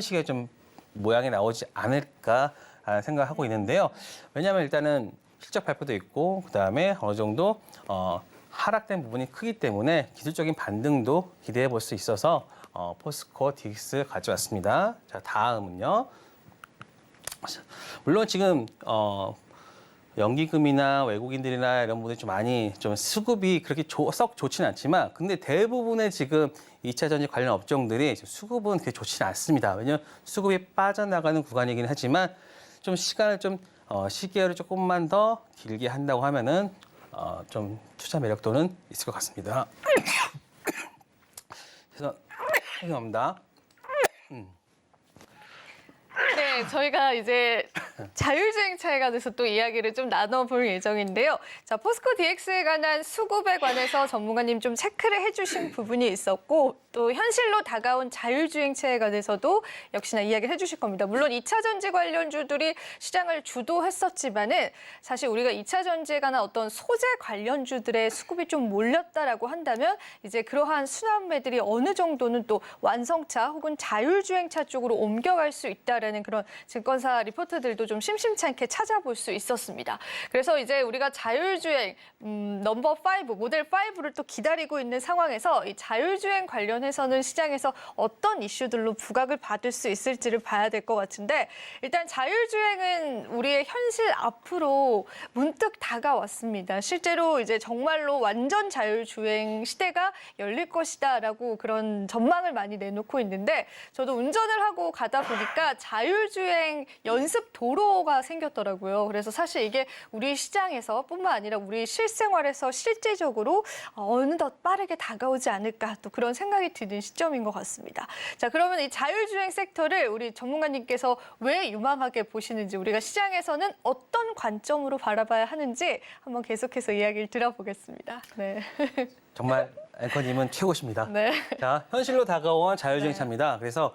Speaker 3: 식의 좀 모양이 나오지 않을까 생각하고 있는데요. 왜냐하면 일단은 실적 발표도 있고 그다음에 어느 정도 하락된 부분이 크기 때문에 기술적인 반등도 기대해 볼 수 있어서 포스코 DX 가져왔습니다. 자, 다음은요. 물론 지금 연기금이나 외국인들이나 이런 분들이 좀 많이 좀 수급이 그렇게 썩 좋지는 않지만, 근데 대부분의 지금 2차 전지 관련 업종들이 수급은 그렇게 좋지는 않습니다. 왜냐하면 수급이 빠져나가는 구간이긴 하지만 좀 시간을 시기를 조금만 더 길게 한다고 하면은 좀 투자 매력도는 있을 것 같습니다. 그래서 죄송합니다.
Speaker 2: 네, 저희가 이제 자율주행차에 관해서 또 이야기를 좀 나눠볼 예정인데요. 자, 포스코 DX에 관한 수급에 관해서 전문가님 좀 체크를 해주신 부분이 있었고, 또 현실로 다가온 자율주행차에 관해서도 역시나 이야기를 해주실 겁니다. 물론 2차 전지 관련주들이 시장을 주도했었지만은 사실 우리가 2차 전지에 관한 어떤 소재 관련주들의 수급이 좀 몰렸다라고 한다면 이제 그러한 순환매들이 어느 정도는 또 완성차 혹은 자율주행차 쪽으로 옮겨갈 수 있다라는 그런 증권사 리포트들도 좀 심심치 않게 찾아볼 수 있었습니다. 그래서 이제 우리가 자율주행 넘버 5, 모델 5를 또 기다리고 있는 상황에서 이 자율주행 관련해서는 시장에서 어떤 이슈들로 부각을 받을 수 있을지를 봐야 될 것 같은데, 일단 자율주행은 우리의 현실 앞으로 문득 다가왔습니다. 실제로 이제 정말로 완전 자율주행 시대가 열릴 것이다라고 그런 전망을 많이 내놓고 있는데, 저도 운전을 하고 가다 보니까 자율주행 연습 도로가 생겼더라고요. 그래서 사실 이게 우리 시장에서 뿐만 아니라 우리 실생활에서 실제적으로 어느덧 빠르게 다가오지 않을까, 또 그런 생각이 드는 시점인 것 같습니다. 자, 그러면 이 자율주행 섹터를 우리 전문가님께서 왜 유망하게 보시는지, 우리가 시장에서는 어떤 관점으로 바라봐야 하는지 한번 계속해서 이야기를 들어보겠습니다. 네.
Speaker 3: 정말 앵커님은 최고십니다.
Speaker 2: 네.
Speaker 3: 자, 현실로 다가온 자율주행차입니다. 그래서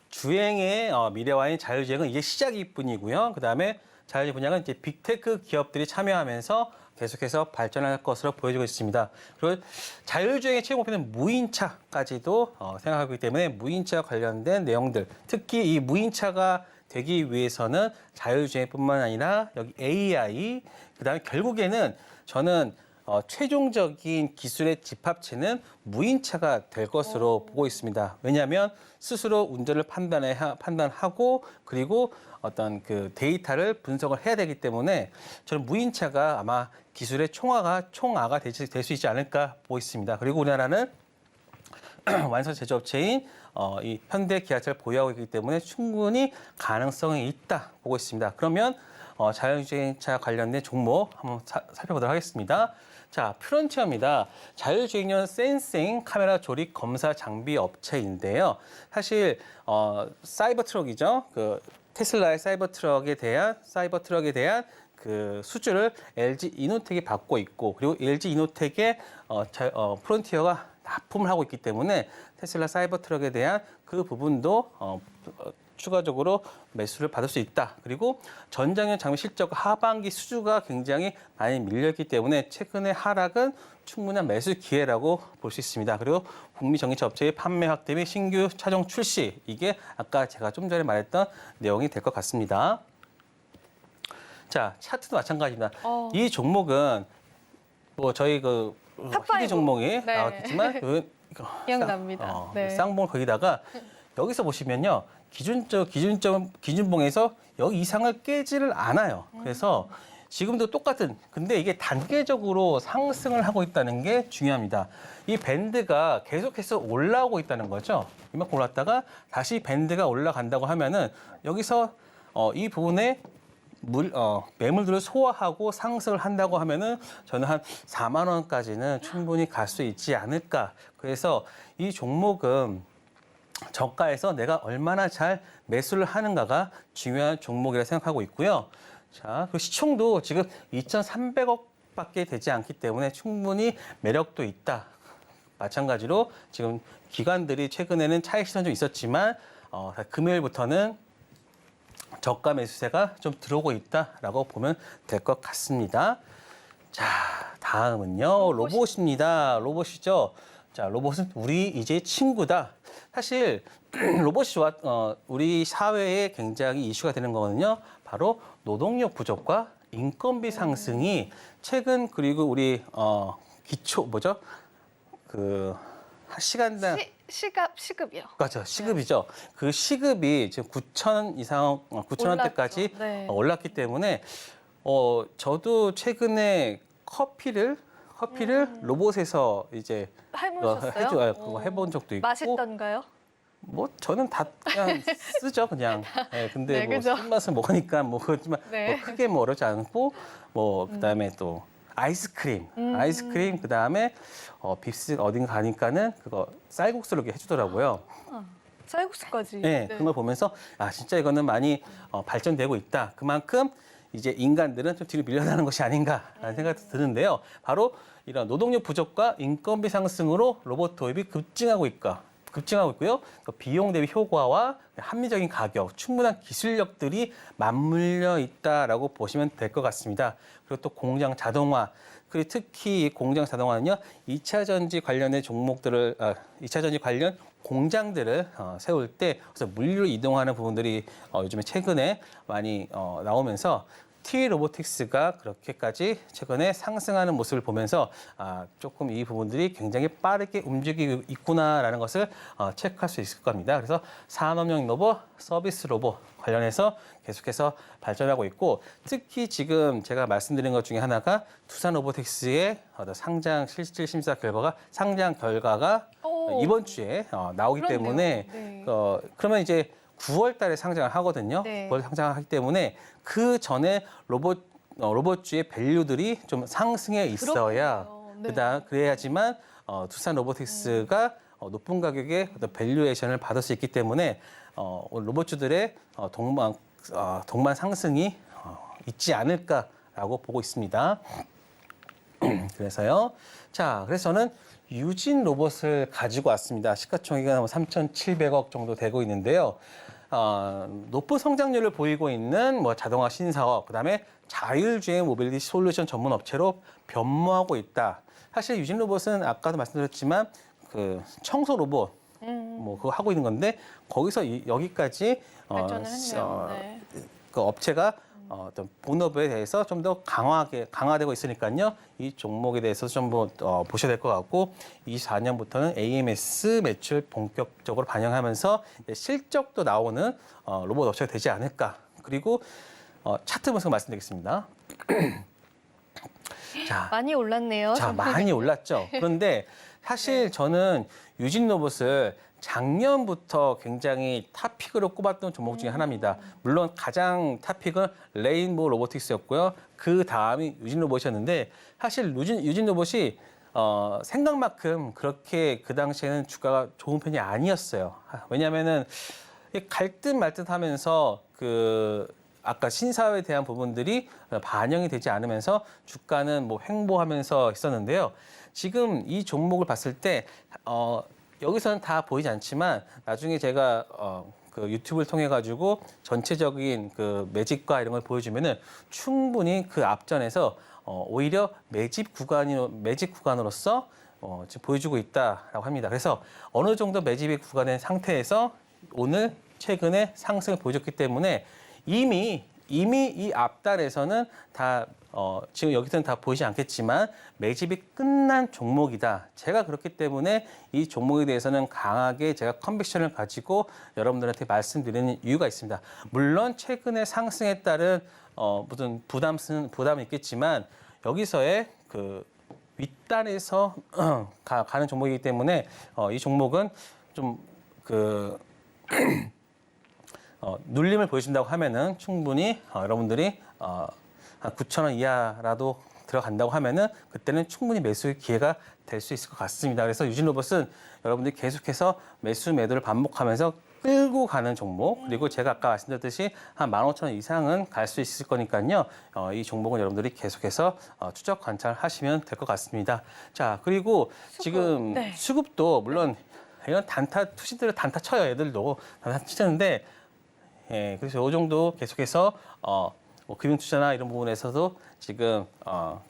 Speaker 3: 주행의 미래와인 자율주행은 이제 시작일 뿐이고요. 그다음에 자율주행 분야는 이제 빅테크 기업들이 참여하면서 계속해서 발전할 것으로 보여지고 있습니다. 그리고 자율주행의 최고 목표는 무인차까지도 생각하고 있기 때문에 무인차 관련된 내용들, 특히 이 무인차가 되기 위해서는 자율주행뿐만 아니라 여기 AI, 그다음에 결국에는 저는 최종적인 기술의 집합체는 무인차가 될 것으로 보고 있습니다. 왜냐하면 스스로 운전을 판단하고 그리고 어떤 그 데이터를 분석을 해야 되기 때문에 저는 무인차가 아마 기술의 총아가 될 수 있지 않을까 보고 있습니다. 그리고 우리나라는 완성 제조업체인 이 현대 기아차를 보유하고 있기 때문에 충분히 가능성이 있다 보고 있습니다. 그러면 자율주행차 관련된 종목 한번 살펴보도록 하겠습니다. 자, 프론티어입니다. 자율주행용 센싱 카메라 조립 검사 장비 업체인데요. 사실 사이버 트럭이죠. 그 테슬라의 사이버 트럭에 대한 그 수주를 LG 이노텍이 받고 있고, 그리고 LG 이노텍에 프론티어가 납품을 하고 있기 때문에 테슬라 사이버 트럭에 대한 그 부분도 추가적으로 매수를 받을 수 있다. 그리고 전장용 장비 실적 하반기 수주가 굉장히 많이 밀렸기 때문에 최근의 하락은 충분한 매수 기회라고 볼 수 있습니다. 그리고 북미 전기차 업체의 판매 확대 및 신규 차종 출시, 이게 아까 제가 좀 전에 말했던 내용이 될 것 같습니다. 자, 차트도 마찬가지입니다. 이 종목은 뭐 저희 그 희귀 종목이
Speaker 2: 네.
Speaker 3: 나왔겠지만
Speaker 2: 기억납니다. 네.
Speaker 3: 쌍봉 거기다가 여기서 보시면요. 기준봉에서 여기 이상을 깨지를 않아요. 그래서 지금도 똑같은, 근데 이게 단계적으로 상승을 하고 있다는 게 중요합니다. 이 밴드가 계속해서 올라오고 있다는 거죠. 이만큼 올랐다가 다시 밴드가 올라간다고 하면은 여기서 이 부분에 매물들을 소화하고 상승을 한다고 하면은 저는 한 4만 원까지는 충분히 갈 수 있지 않을까. 그래서 이 종목은 저가에서 내가 얼마나 잘 매수를 하는가가 중요한 종목이라 생각하고 있고요. 자, 그리고 시총도 지금 2,300억밖에 되지 않기 때문에 충분히 매력도 있다. 마찬가지로 지금 기관들이 최근에는 차익 실현 좀 있었지만 금요일부터는 저가 매수세가 좀 들어오고 있다라고 보면 될 것 같습니다. 자, 다음은요. 로봇입니다. 로봇이죠. 자, 로봇은 우리 이제 친구다. 사실 로봇이 우리 사회에 굉장히 이슈가 되는 거거든요. 바로 노동력 부족과 인건비 상승이 최근, 그리고 우리 시간당
Speaker 2: 시급이요.
Speaker 3: 맞죠. 시급이죠. 그 시급이 지금 9,000원 이상, 9,000원대까지
Speaker 2: 올랐죠. 네.
Speaker 3: 올랐기 때문에 저도 최근에 커피를 로봇에서 이제
Speaker 2: 해보셨어요?
Speaker 3: 그거 해본 적도 있고.
Speaker 2: 맛있던가요?
Speaker 3: 뭐 저는 다 그냥 쓰죠 그냥. 네, 근데
Speaker 2: 네,
Speaker 3: 뭐
Speaker 2: 그죠?
Speaker 3: 쓴맛을 먹으니까 뭐 그렇지만
Speaker 2: 네.
Speaker 3: 뭐 크게 뭐 어렵지 않고 뭐 그다음에 또 아이스크림 그다음에 빕스 어딘가 가니까는 그거 쌀국수를 이렇게 해주더라고요.
Speaker 2: 쌀국수까지.
Speaker 3: 네, 그런 걸 보면서 아 진짜 이거는 많이 발전되고 있다. 그만큼 이제 인간들은 좀 뒤로 밀려나는 것이 아닌가라는 생각이 드는데요. 바로 이런 노동력 부족과 인건비 상승으로 로봇 도입이 급증하고 있고요. 또 비용 대비 효과와 합리적인 가격, 충분한 기술력들이 맞물려 있다라고 보시면 될 것 같습니다. 그리고 또 공장 자동화, 그리고 특히 이 공장 자동화는요, 2차 전지 관련의 종목들을, 2차 전지 관련 공장들을 세울 때 그래서 물류로 이동하는 부분들이 요즘에 최근에 많이 나오면서 TE 로보틱스가 그렇게까지 최근에 상승하는 모습을 보면서 조금 이 부분들이 굉장히 빠르게 움직이고 있구나라는 것을 체크할 수 있을 겁니다. 그래서 산업용 로봇, 서비스 로봇 관련해서 계속해서 발전하고 있고 특히 지금 제가 말씀드린 것 중에 하나가 두산 로보틱스의 상장 실질 심사 결과가 이번 주에 나오기
Speaker 2: 그렇네요.
Speaker 3: 때문에
Speaker 2: 네.
Speaker 3: 그러면 이제 9월 달에 상장을 하거든요.
Speaker 2: 네.
Speaker 3: 9월 상장을 하기 때문에 그 전에 로봇주의 밸류들이 좀 상승해 있어야
Speaker 2: 그렇군요. 네.
Speaker 3: 그래야지만 두산 로보틱스가 높은 가격의 어떤 밸류에이션을 받을 수 있기 때문에 로봇주들의 동반 상승이 있지 않을까라고 보고 있습니다. 그래서요. 자, 그래서 저는 유진 로봇을 가지고 왔습니다. 시가총액이 3,700억 정도 되고 있는데요. 높은 성장률을 보이고 있는 뭐 자동화 신사업, 그다음에 자율주행 모빌리티 솔루션 전문 업체로 변모하고 있다. 사실 유진 로봇은 아까도 말씀드렸지만 그 청소 로봇 뭐 그거 하고 있는 건데 거기서 여기까지
Speaker 2: 발전을 했네요. 네.
Speaker 3: 그 업체가 어떤 본업에 대해서 좀 더 강화되고 있으니까요. 이 종목에 대해서 좀 보셔야 될 것 같고 24년부터는 AMS 매출 본격적으로 반영하면서 실적도 나오는 로봇 업체가 되지 않을까. 그리고 차트 분석 말씀드리겠습니다. 자,
Speaker 2: 많이 올랐네요.
Speaker 3: 많이 올랐죠. 그런데 사실 저는 유진 로봇을 작년부터 굉장히 탑픽으로 꼽았던 종목 중에 하나입니다. 물론 가장 탑픽은 레인보우 로보틱스였고요. 그 다음이 유진 로봇이었는데 사실 유진 로봇이 생각만큼 그렇게 그 당시에는 주가가 좋은 편이 아니었어요. 왜냐하면은 갈듯 말듯 하면서 아까 신사업에 대한 부분들이 반영이 되지 않으면서 주가는 뭐 횡보하면서 있었는데요. 지금 이 종목을 봤을 때 여기서는 다 보이지 않지만 나중에 제가 그 유튜브를 통해 가지고 전체적인 그 매집과 이런 걸 보여주면은 충분히 그 앞전에서 오히려 매집 구간으로서 지금 보여주고 있다라고 합니다. 그래서 어느 정도 매집이 구간된 상태에서 오늘 최근에 상승을 보여줬기 때문에 이미 이 앞달에서는 다 지금 여기서는 다 보이지 않겠지만 매집이 끝난 종목이다. 제가 그렇기 때문에 이 종목에 대해서는 강하게 제가 컨빅션을 가지고 여러분들한테 말씀드리는 이유가 있습니다. 물론 최근에 상승에 따른 무슨 부담은 있겠지만 여기서의 그 윗단에서 가는 종목이기 때문에 이 종목은 좀 눌림을 보여준다고 하면은 충분히 여러분들이 한 9,000원 이하라도 들어간다고 하면은 그때는 충분히 매수 기회가 될 수 있을 것 같습니다. 그래서 유진 로봇은 여러분들이 계속해서 매수 매도를 반복하면서 끌고 가는 종목, 그리고 제가 아까 말씀드렸듯이 한 15,000원 이상은 갈 수 있을 거니까요. 이 종목은 여러분들이 계속해서 추적 관찰하시면 될 것 같습니다. 자, 그리고 지금
Speaker 2: 네.
Speaker 3: 수급도 물론 이런 투신들은 단타 쳐요. 애들도 단타 치는데 그래서 이 정도 계속해서 뭐 금융 투자나 이런 부분에서도 지금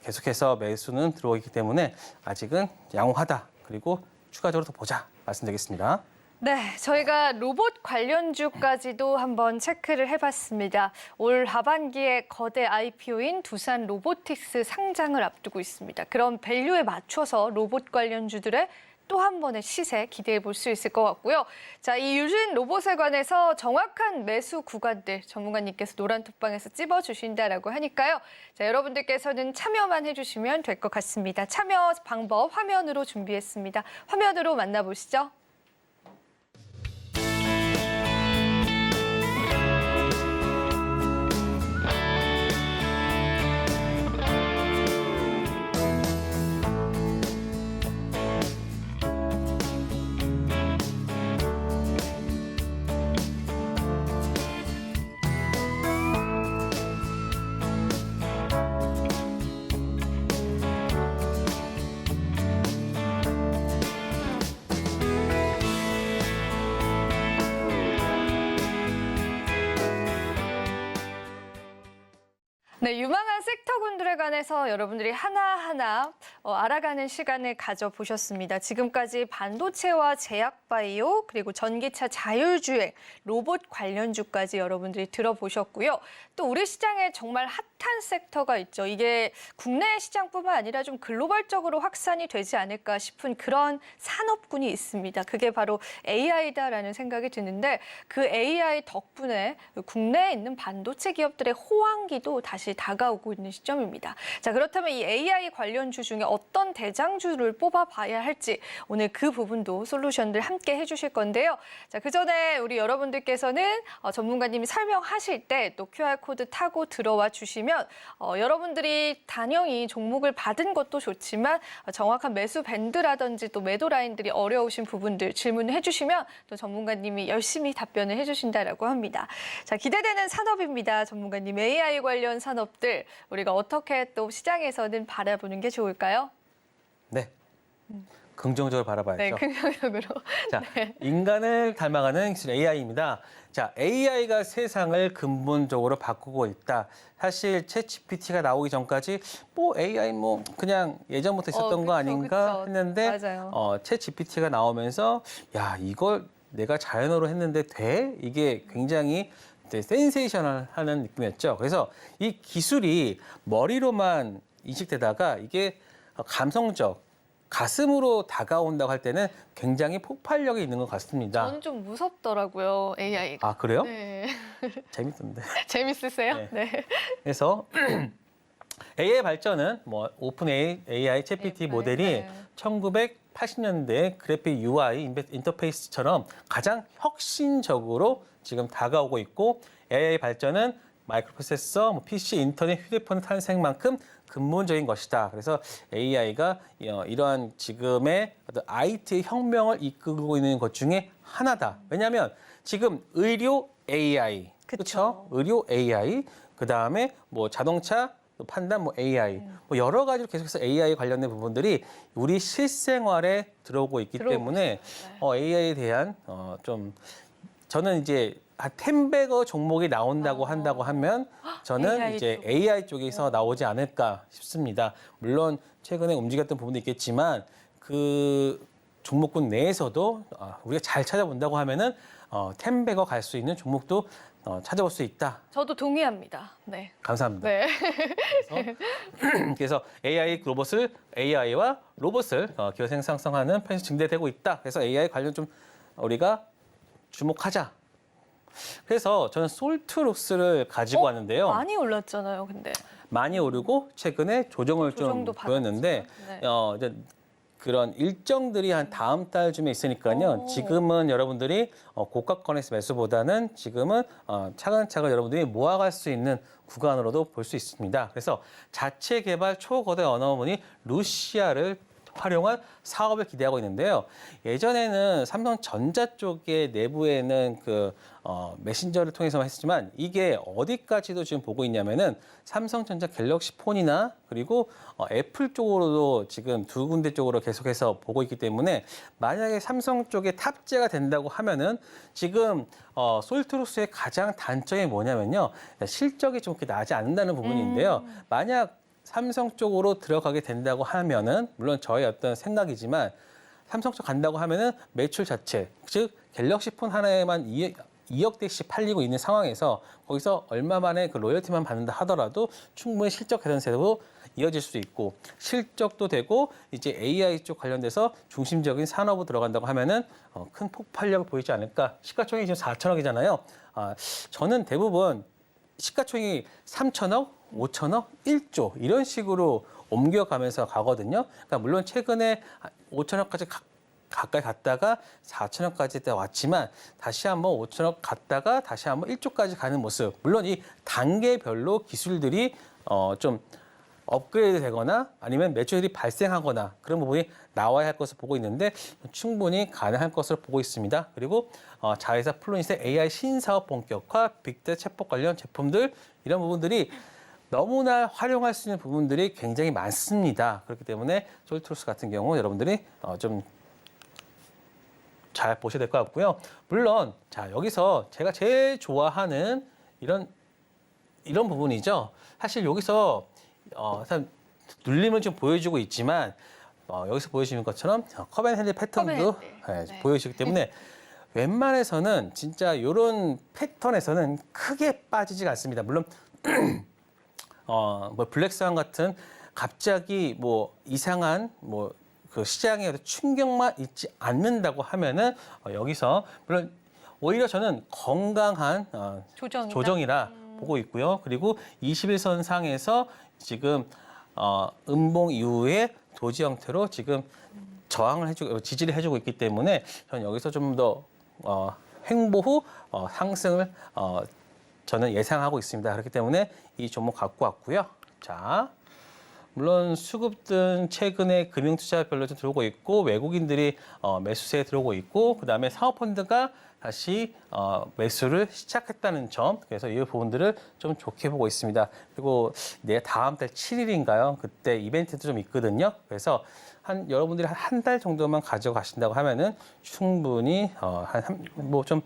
Speaker 3: 계속해서 매수는 들어오기 때문에 아직은 양호하다. 그리고 추가적으로 더 보자 말씀드리겠습니다.
Speaker 2: 네, 저희가 로봇 관련주까지도 한번 체크를 해봤습니다. 올 하반기에 거대 IPO인 두산 로보틱스 상장을 앞두고 있습니다. 그런 밸류에 맞춰서 로봇 관련주들의 또 한 번의 시세 기대해 볼 수 있을 것 같고요. 자, 이 유진 로봇에 관해서 정확한 매수 구간들 전문가님께서 노란톡방에서 찝어주신다라고 하니까요. 자, 여러분들께서는 참여만 해주시면 될 것 같습니다. 참여 방법 화면으로 준비했습니다. 화면으로 만나보시죠. 네, 유망한 섹터군들에 관해서 여러분들이 하나하나 알아가는 시간을 가져보셨습니다. 지금까지 반도체와 제약바이오, 그리고 전기차 자율주행, 로봇 관련주까지 여러분들이 들어보셨고요. 또 우리 시장에 정말 핫한 섹터가 있죠. 이게 국내 시장뿐만 아니라 좀 글로벌적으로 확산이 되지 않을까 싶은 그런 산업군이 있습니다. 그게 바로 AI다라는 생각이 드는데 그 AI 덕분에 국내에 있는 반도체 기업들의 호황기도 다시 다가오고 있는 시점입니다. 자, 그렇다면 이 AI 관련주 중에 어떤 대장주를 뽑아봐야 할지 오늘 그 부분도 솔루션들 함께 해주실 건데요. 자, 그 전에 우리 여러분들께서는 전문가님이 설명하실 때 또 QR코드 타고 들어와 주시면 여러분들이 단연히 종목을 받은 것도 좋지만 정확한 매수 밴드라든지 또 매도 라인들이 어려우신 부분들 질문해 주시면 또 전문가님이 열심히 답변을 해주신다라고 합니다. 자, 기대되는 산업입니다. 전문가님, AI 관련 산업들 우리가 어떻게 또 시장에서는 바라보는 게 좋을까요?
Speaker 3: 네. 긍정적으로 바라봐야죠.
Speaker 2: 네, 긍정적으로.
Speaker 3: 자,
Speaker 2: 네.
Speaker 3: 인간을 닮아가는 기술 AI입니다. 자, AI가 세상을 근본적으로 바꾸고 있다. 사실 챗GPT가 나오기 전까지 뭐 AI 뭐 그냥 예전부터 있었던 거 아닌가
Speaker 2: 그쵸.
Speaker 3: 했는데
Speaker 2: 맞아요.
Speaker 3: 챗GPT가 나오면서 야, 이걸 내가 자연어로 했는데 돼? 이게 굉장히 센세이셔널하는 느낌이었죠. 그래서 이 기술이 머리로만 인식되다가 이게 감성적, 가슴으로 다가온다고 할 때는 굉장히 폭발력이 있는 것 같습니다.
Speaker 2: 저는 좀 무섭더라고요, AI가.
Speaker 3: 아, 그래요?
Speaker 2: 네.
Speaker 3: 재밌던데.
Speaker 2: 재밌으세요?
Speaker 3: 네.
Speaker 2: 네.
Speaker 3: 그래서 AI 발전은 뭐 오픈 AI 챗GPT 모델이
Speaker 2: 네.
Speaker 3: 1980년대 그래픽 UI 인터페이스처럼 가장 혁신적으로 지금 다가오고 있고 AI 발전은 마이크로 프로세서, PC, 인터넷, 휴대폰 탄생만큼 근본적인 것이다. 그래서 AI가 이러한 지금의 어떤 IT의 혁명을 이끌고 있는 것 중에 하나다. 왜냐하면 지금 의료 AI, 그렇죠? 의료 AI, 그 다음에 뭐 자동차 판단, 뭐 AI, 뭐 여러 가지로 계속해서 AI 관련된 부분들이 우리 실생활에 들어오고 있기 때문에 AI에 대한 좀 저는 이제 한 10배거 종목이 나온다고 한다고 하면 저는
Speaker 2: AI
Speaker 3: 이제
Speaker 2: 쪽.
Speaker 3: AI 쪽에서 나오지 않을까 싶습니다. 물론 최근에 움직였던 부분도 있겠지만 그 종목군 내에서도 우리가 잘 찾아본다고 하면은 10배거 갈 수 있는 종목도 찾아볼 수 있다.
Speaker 2: 저도 동의합니다. 네.
Speaker 3: 감사합니다.
Speaker 2: 네.
Speaker 3: 그래서 AI와 로봇을 기업 생산성하는 편이 증대되고 있다. 그래서 AI 관련 좀 우리가 주목하자. 그래서 저는 솔트룩스를 가지고 왔는데요.
Speaker 2: 많이 올랐잖아요, 근데.
Speaker 3: 많이 오르고 최근에 조정을 좀
Speaker 2: 조정도
Speaker 3: 보였는데
Speaker 2: 받았죠. 네.
Speaker 3: 이제 그런 일정들이 한 다음 달쯤에 있으니까요.
Speaker 2: 오.
Speaker 3: 지금은 여러분들이 고가권에서 매수보다는 지금은 차근차근 여러분들이 모아갈 수 있는 구간으로도 볼 수 있습니다. 그래서 자체 개발 초거대 언어문이 루시아를 활용한 사업을 기대하고 있는데요. 예전에는 삼성전자 쪽의 내부에는 그 메신저를 통해서만 했지만 이게 어디까지도 지금 보고 있냐면은 삼성전자 갤럭시 폰이나 그리고 애플 쪽으로도 지금 두 군데 쪽으로 계속해서 보고 있기 때문에 만약에 삼성 쪽에 탑재가 된다고 하면은 지금 솔트룩스의 가장 단점이 뭐냐면요. 실적이 좀 이렇게 나지 않는다는 부분인데요. 만약 삼성 쪽으로 들어가게 된다고 하면은 물론 저의 어떤 생각이지만 삼성 쪽 간다고 하면은 매출 자체 즉 갤럭시 폰 하나에만 2억 대씩 팔리고 있는 상황에서 거기서 얼마 만에 그 로열티만 받는다 하더라도 충분히 실적 개선세도 이어질 수 있고 실적도 되고 이제 AI 쪽 관련돼서 중심적인 산업으로 들어간다고 하면은 큰 폭발력을 보이지 않을까. 시가총액이 지금 4천억이잖아요. 저는 대부분 시가총액이 3천억, 5천억, 1조 이런 식으로 옮겨가면서 가거든요. 그러니까 물론 최근에 5천억까지 가까이 갔다가 4천억까지 왔지만 다시 한번 5천억 갔다가 다시 한번 1조까지 가는 모습. 물론 이 단계별로 기술들이 좀 업그레이드 되거나 아니면 매출이 발생하거나 그런 부분이 나와야 할 것을 보고 있는데 충분히 가능할 것으로 보고 있습니다. 그리고 자회사 플로닛의 AI 신사업 본격화, 빅데이터 챗봇 관련 제품들 이런 부분들이 너무나 활용할 수 있는 부분들이 굉장히 많습니다. 그렇기 때문에 솔트루스 같은 경우 여러분들이 좀 잘 보셔야 될 것 같고요. 물론 자 여기서 제가 제일 좋아하는 이런 부분이죠. 사실 여기서 사실 눌림을 좀 보여주고 있지만 여기서 보여주는 것처럼 컵앤핸들 패턴도
Speaker 2: 네.
Speaker 3: 보여주기 때문에 웬만해서는 진짜 이런 패턴에서는 크게 빠지지가 않습니다. 물론 뭐 블랙스완 같은 갑자기 뭐 이상한 뭐 그 시장에 충격만 있지 않는다고 하면은 여기서 물론 오히려 저는 건강한 조정이라 보고 있고요. 그리고 21선 상에서 지금 음봉 이후에 도지 형태로 지금 저항을 해주고 지지를 해주고 있기 때문에 저는 여기서 좀 더 횡보 후 상승을 저는 예상하고 있습니다. 그렇기 때문에 이 종목 갖고 왔고요. 자. 물론 수급은 최근에 금융투자별로 좀 들어오고 있고 외국인들이 매수세에 들어오고 있고 그다음에 사모펀드가 다시 매수를 시작했다는 점 그래서 이 부분들을 좀 좋게 보고 있습니다. 그리고 다음 달 7일인가요? 그때 이벤트도 좀 있거든요. 그래서 여러분들이 한 달 정도만 가져가신다고 하면은 충분히 뭐 좀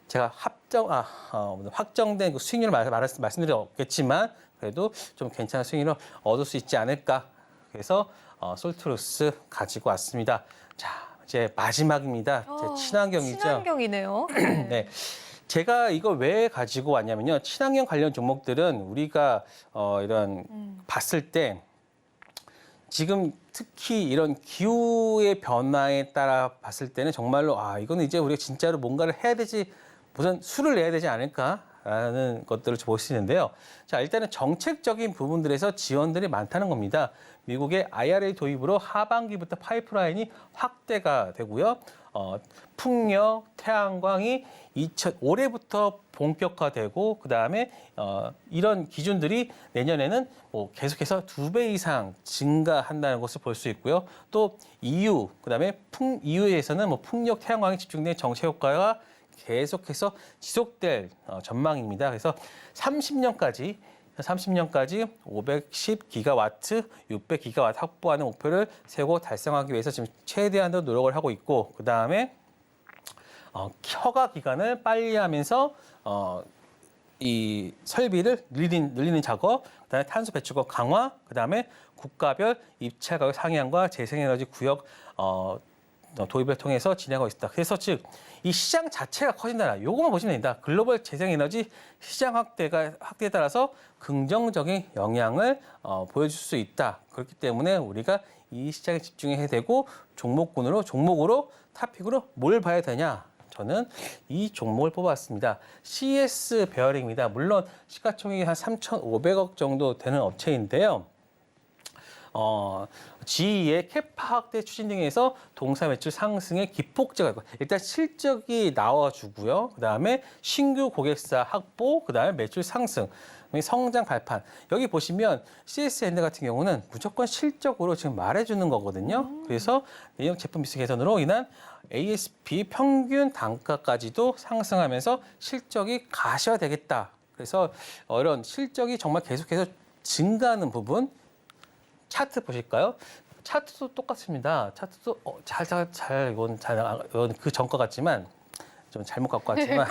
Speaker 3: 제가 확정된 그 수익률을 말씀드렸겠지만 그래도 좀 괜찮은 수익률을 얻을 수 있지 않을까. 그래서 솔트루스 가지고 왔습니다. 자, 이제 마지막입니다. 제 친환경이죠.
Speaker 2: 친환경이네요.
Speaker 3: 네. 제가 이걸 왜 가지고 왔냐면요. 친환경 관련 종목들은 우리가 이런 봤을 때 지금 특히 이런 기후의 변화에 따라 봤을 때는 정말로 이거는 이제 우리가 진짜로 뭔가를 해야 되지 무슨 수를 내야 되지 않을까라는 것들을 볼 수 있는데요. 자, 일단은 정책적인 부분들에서 지원들이 많다는 겁니다. 미국의 IRA 도입으로 하반기부터 파이프라인이 확대가 되고요. 풍력, 태양광이 올해부터 본격화되고 그다음에 이런 기준들이 내년에는 계속해서 2배 이상 증가한다는 것을 볼 수 있고요. 또 EU, 그다음에 EU에서는 풍력, 태양광에 집중된 정책 효과가 계속해서 지속될 전망입니다. 그래서 30년까지 510기가와트, 600기가와트 확보하는 목표를 세우고 달성하기 위해서 지금 최대한도 노력을 하고 있고 그다음에 허가 기간을 빨리 하면서 이 설비를 늘리는 작업, 그다음에 탄소 배출권 강화, 그다음에 국가별 입찰 가격 상향과 재생에너지 구역 도입을 통해서 진행하고 있다. 그래서 즉 이 시장 자체가 커진다. 요것만 보시면 됩니다. 글로벌 재생에너지 시장 확대에 따라서 긍정적인 영향을 보여줄 수 있다. 그렇기 때문에 우리가 이 시장에 집중해야 되고 종목으로 탑픽으로 뭘 봐야 되냐? 저는 이 종목을 뽑았습니다. CS 베어링입니다. 물론 시가총액이 한 3,500억 정도 되는 업체인데요. GE의 캐파 확대 추진 등에서 동사 매출 상승의 기폭제가 있고 일단 실적이 나와주고요. 그다음에 신규 고객사 확보, 그다음에 매출 상승, 성장 발판. 여기 보시면 CSN 같은 경우는 무조건 실적으로 지금 말해주는 거거든요. 그래서 내용 제품 미스 개선으로 인한 ASP 평균 단가까지도 상승하면서 실적이 가시화되겠다. 그래서 이런 실적이 정말 계속해서 증가하는 부분. 차트 보실까요? 차트도 똑같습니다. 차트도 이건 그 전과 같지만 좀 잘못 갖고 왔지만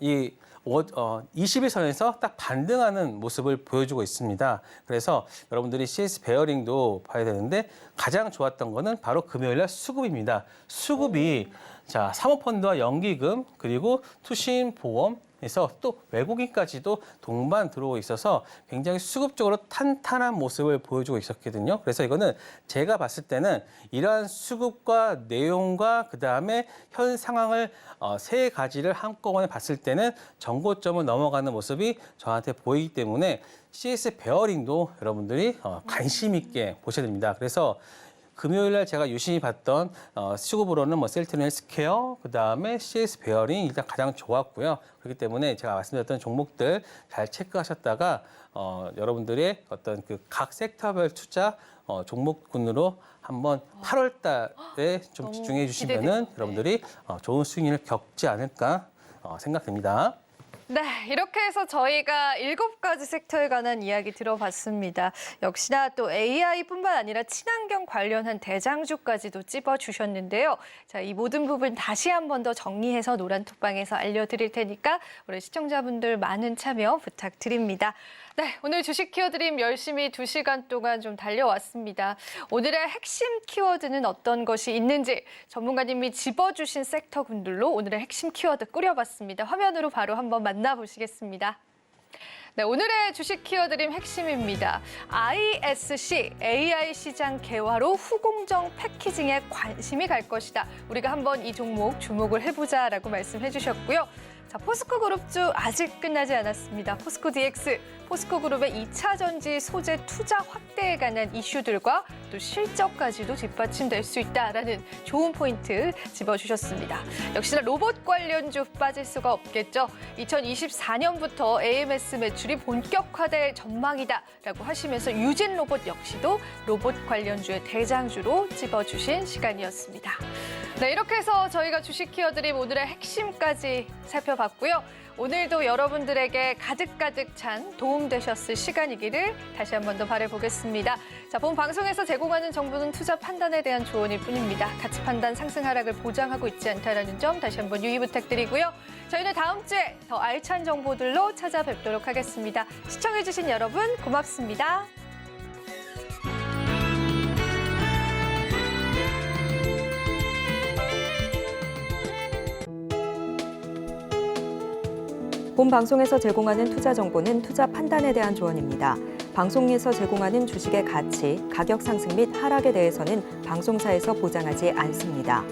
Speaker 3: 이 21선에서 딱 반등하는 모습을 보여주고 있습니다. 그래서 여러분들이 CS 베어링도 봐야 되는데 가장 좋았던 거는 바로 금요일 날 수급입니다. 수급이 자, 사모펀드와 연기금 그리고 투신 보험 그래서 또 외국인까지도 동반 들어오고 있어서 굉장히 수급적으로 탄탄한 모습을 보여주고 있었거든요. 그래서 이거는 제가 봤을 때는 이러한 수급과 내용과 그다음에 현 상황을 세 가지를 한꺼번에 봤을 때는 정고점을 넘어가는 모습이 저한테 보이기 때문에 CS 베어링도 여러분들이 관심 있게 보셔야 됩니다. 그래서 금요일 날 제가 유심히 봤던 수급으로는 뭐 셀트리온 헬스케어, 그다음에 CS 베어링 일단 가장 좋았고요. 그렇기 때문에 제가 말씀드렸던 종목들 잘 체크하셨다가 여러분들의 어떤 그 각 섹터별 투자 종목군으로 한번 8월 달에 좀 집중해 주시면은
Speaker 2: 기대돼요.
Speaker 3: 여러분들이 좋은 수익률을 겪지 않을까 생각됩니다.
Speaker 2: 네, 이렇게 해서 저희가 7가지 섹터에 관한 이야기 들어봤습니다. 역시나 또 AI뿐만 아니라 친환경 관련한 대장주까지도 찝어주셨는데요. 자, 이 모든 부분 다시 한 번 더 정리해서 노란톡방에서 알려드릴 테니까 우리 시청자분들 많은 참여 부탁드립니다. 네, 오늘 주식 키워드림 열심히 2시간 동안 좀 달려왔습니다. 오늘의 핵심 키워드는 어떤 것이 있는지 전문가님이 집어주신 섹터군들로 오늘의 핵심 키워드 꾸려봤습니다. 화면으로 바로 한번 만나보시겠습니다. 네, 오늘의 주식 키워드림 핵심입니다. ISC, AI 시장 개화로 후공정 패키징에 관심이 갈 것이다. 우리가 한번 이 종목 주목을 해보자라고 말씀해 주셨고요. 자, 포스코그룹주 아직 끝나지 않았습니다. 포스코 DX, 포스코그룹의 2차 전지 소재 투자 확대에 관한 이슈들과 또 실적까지도 뒷받침될 수 있다라는 좋은 포인트 집어주셨습니다. 역시나 로봇 관련주 빠질 수가 없겠죠. 2024년부터 AMS 매출이 본격화될 전망이다라고 하시면서 유진 로봇 역시도 로봇 관련주의 대장주로 집어주신 시간이었습니다. 네, 이렇게 해서 저희가 주식 키워드림 오늘의 핵심까지 살펴봤고요. 오늘도 여러분들에게 가득가득 찬 도움되셨을 시간이기를 다시 한 번 더 바라보겠습니다. 자, 본 방송에서 제공하는 정보는 투자 판단에 대한 조언일 뿐입니다. 가치 판단 상승 하락을 보장하고 있지 않다는 점 다시 한번 유의 부탁드리고요. 저희는 다음 주에 더 알찬 정보들로 찾아뵙도록 하겠습니다. 시청해주신 여러분 고맙습니다.
Speaker 1: 본 방송에서 제공하는 투자 정보는 투자 판단에 대한 조언입니다. 방송에서 제공하는 주식의 가치, 가격 상승 및 하락에 대해서는 방송사에서 보장하지 않습니다.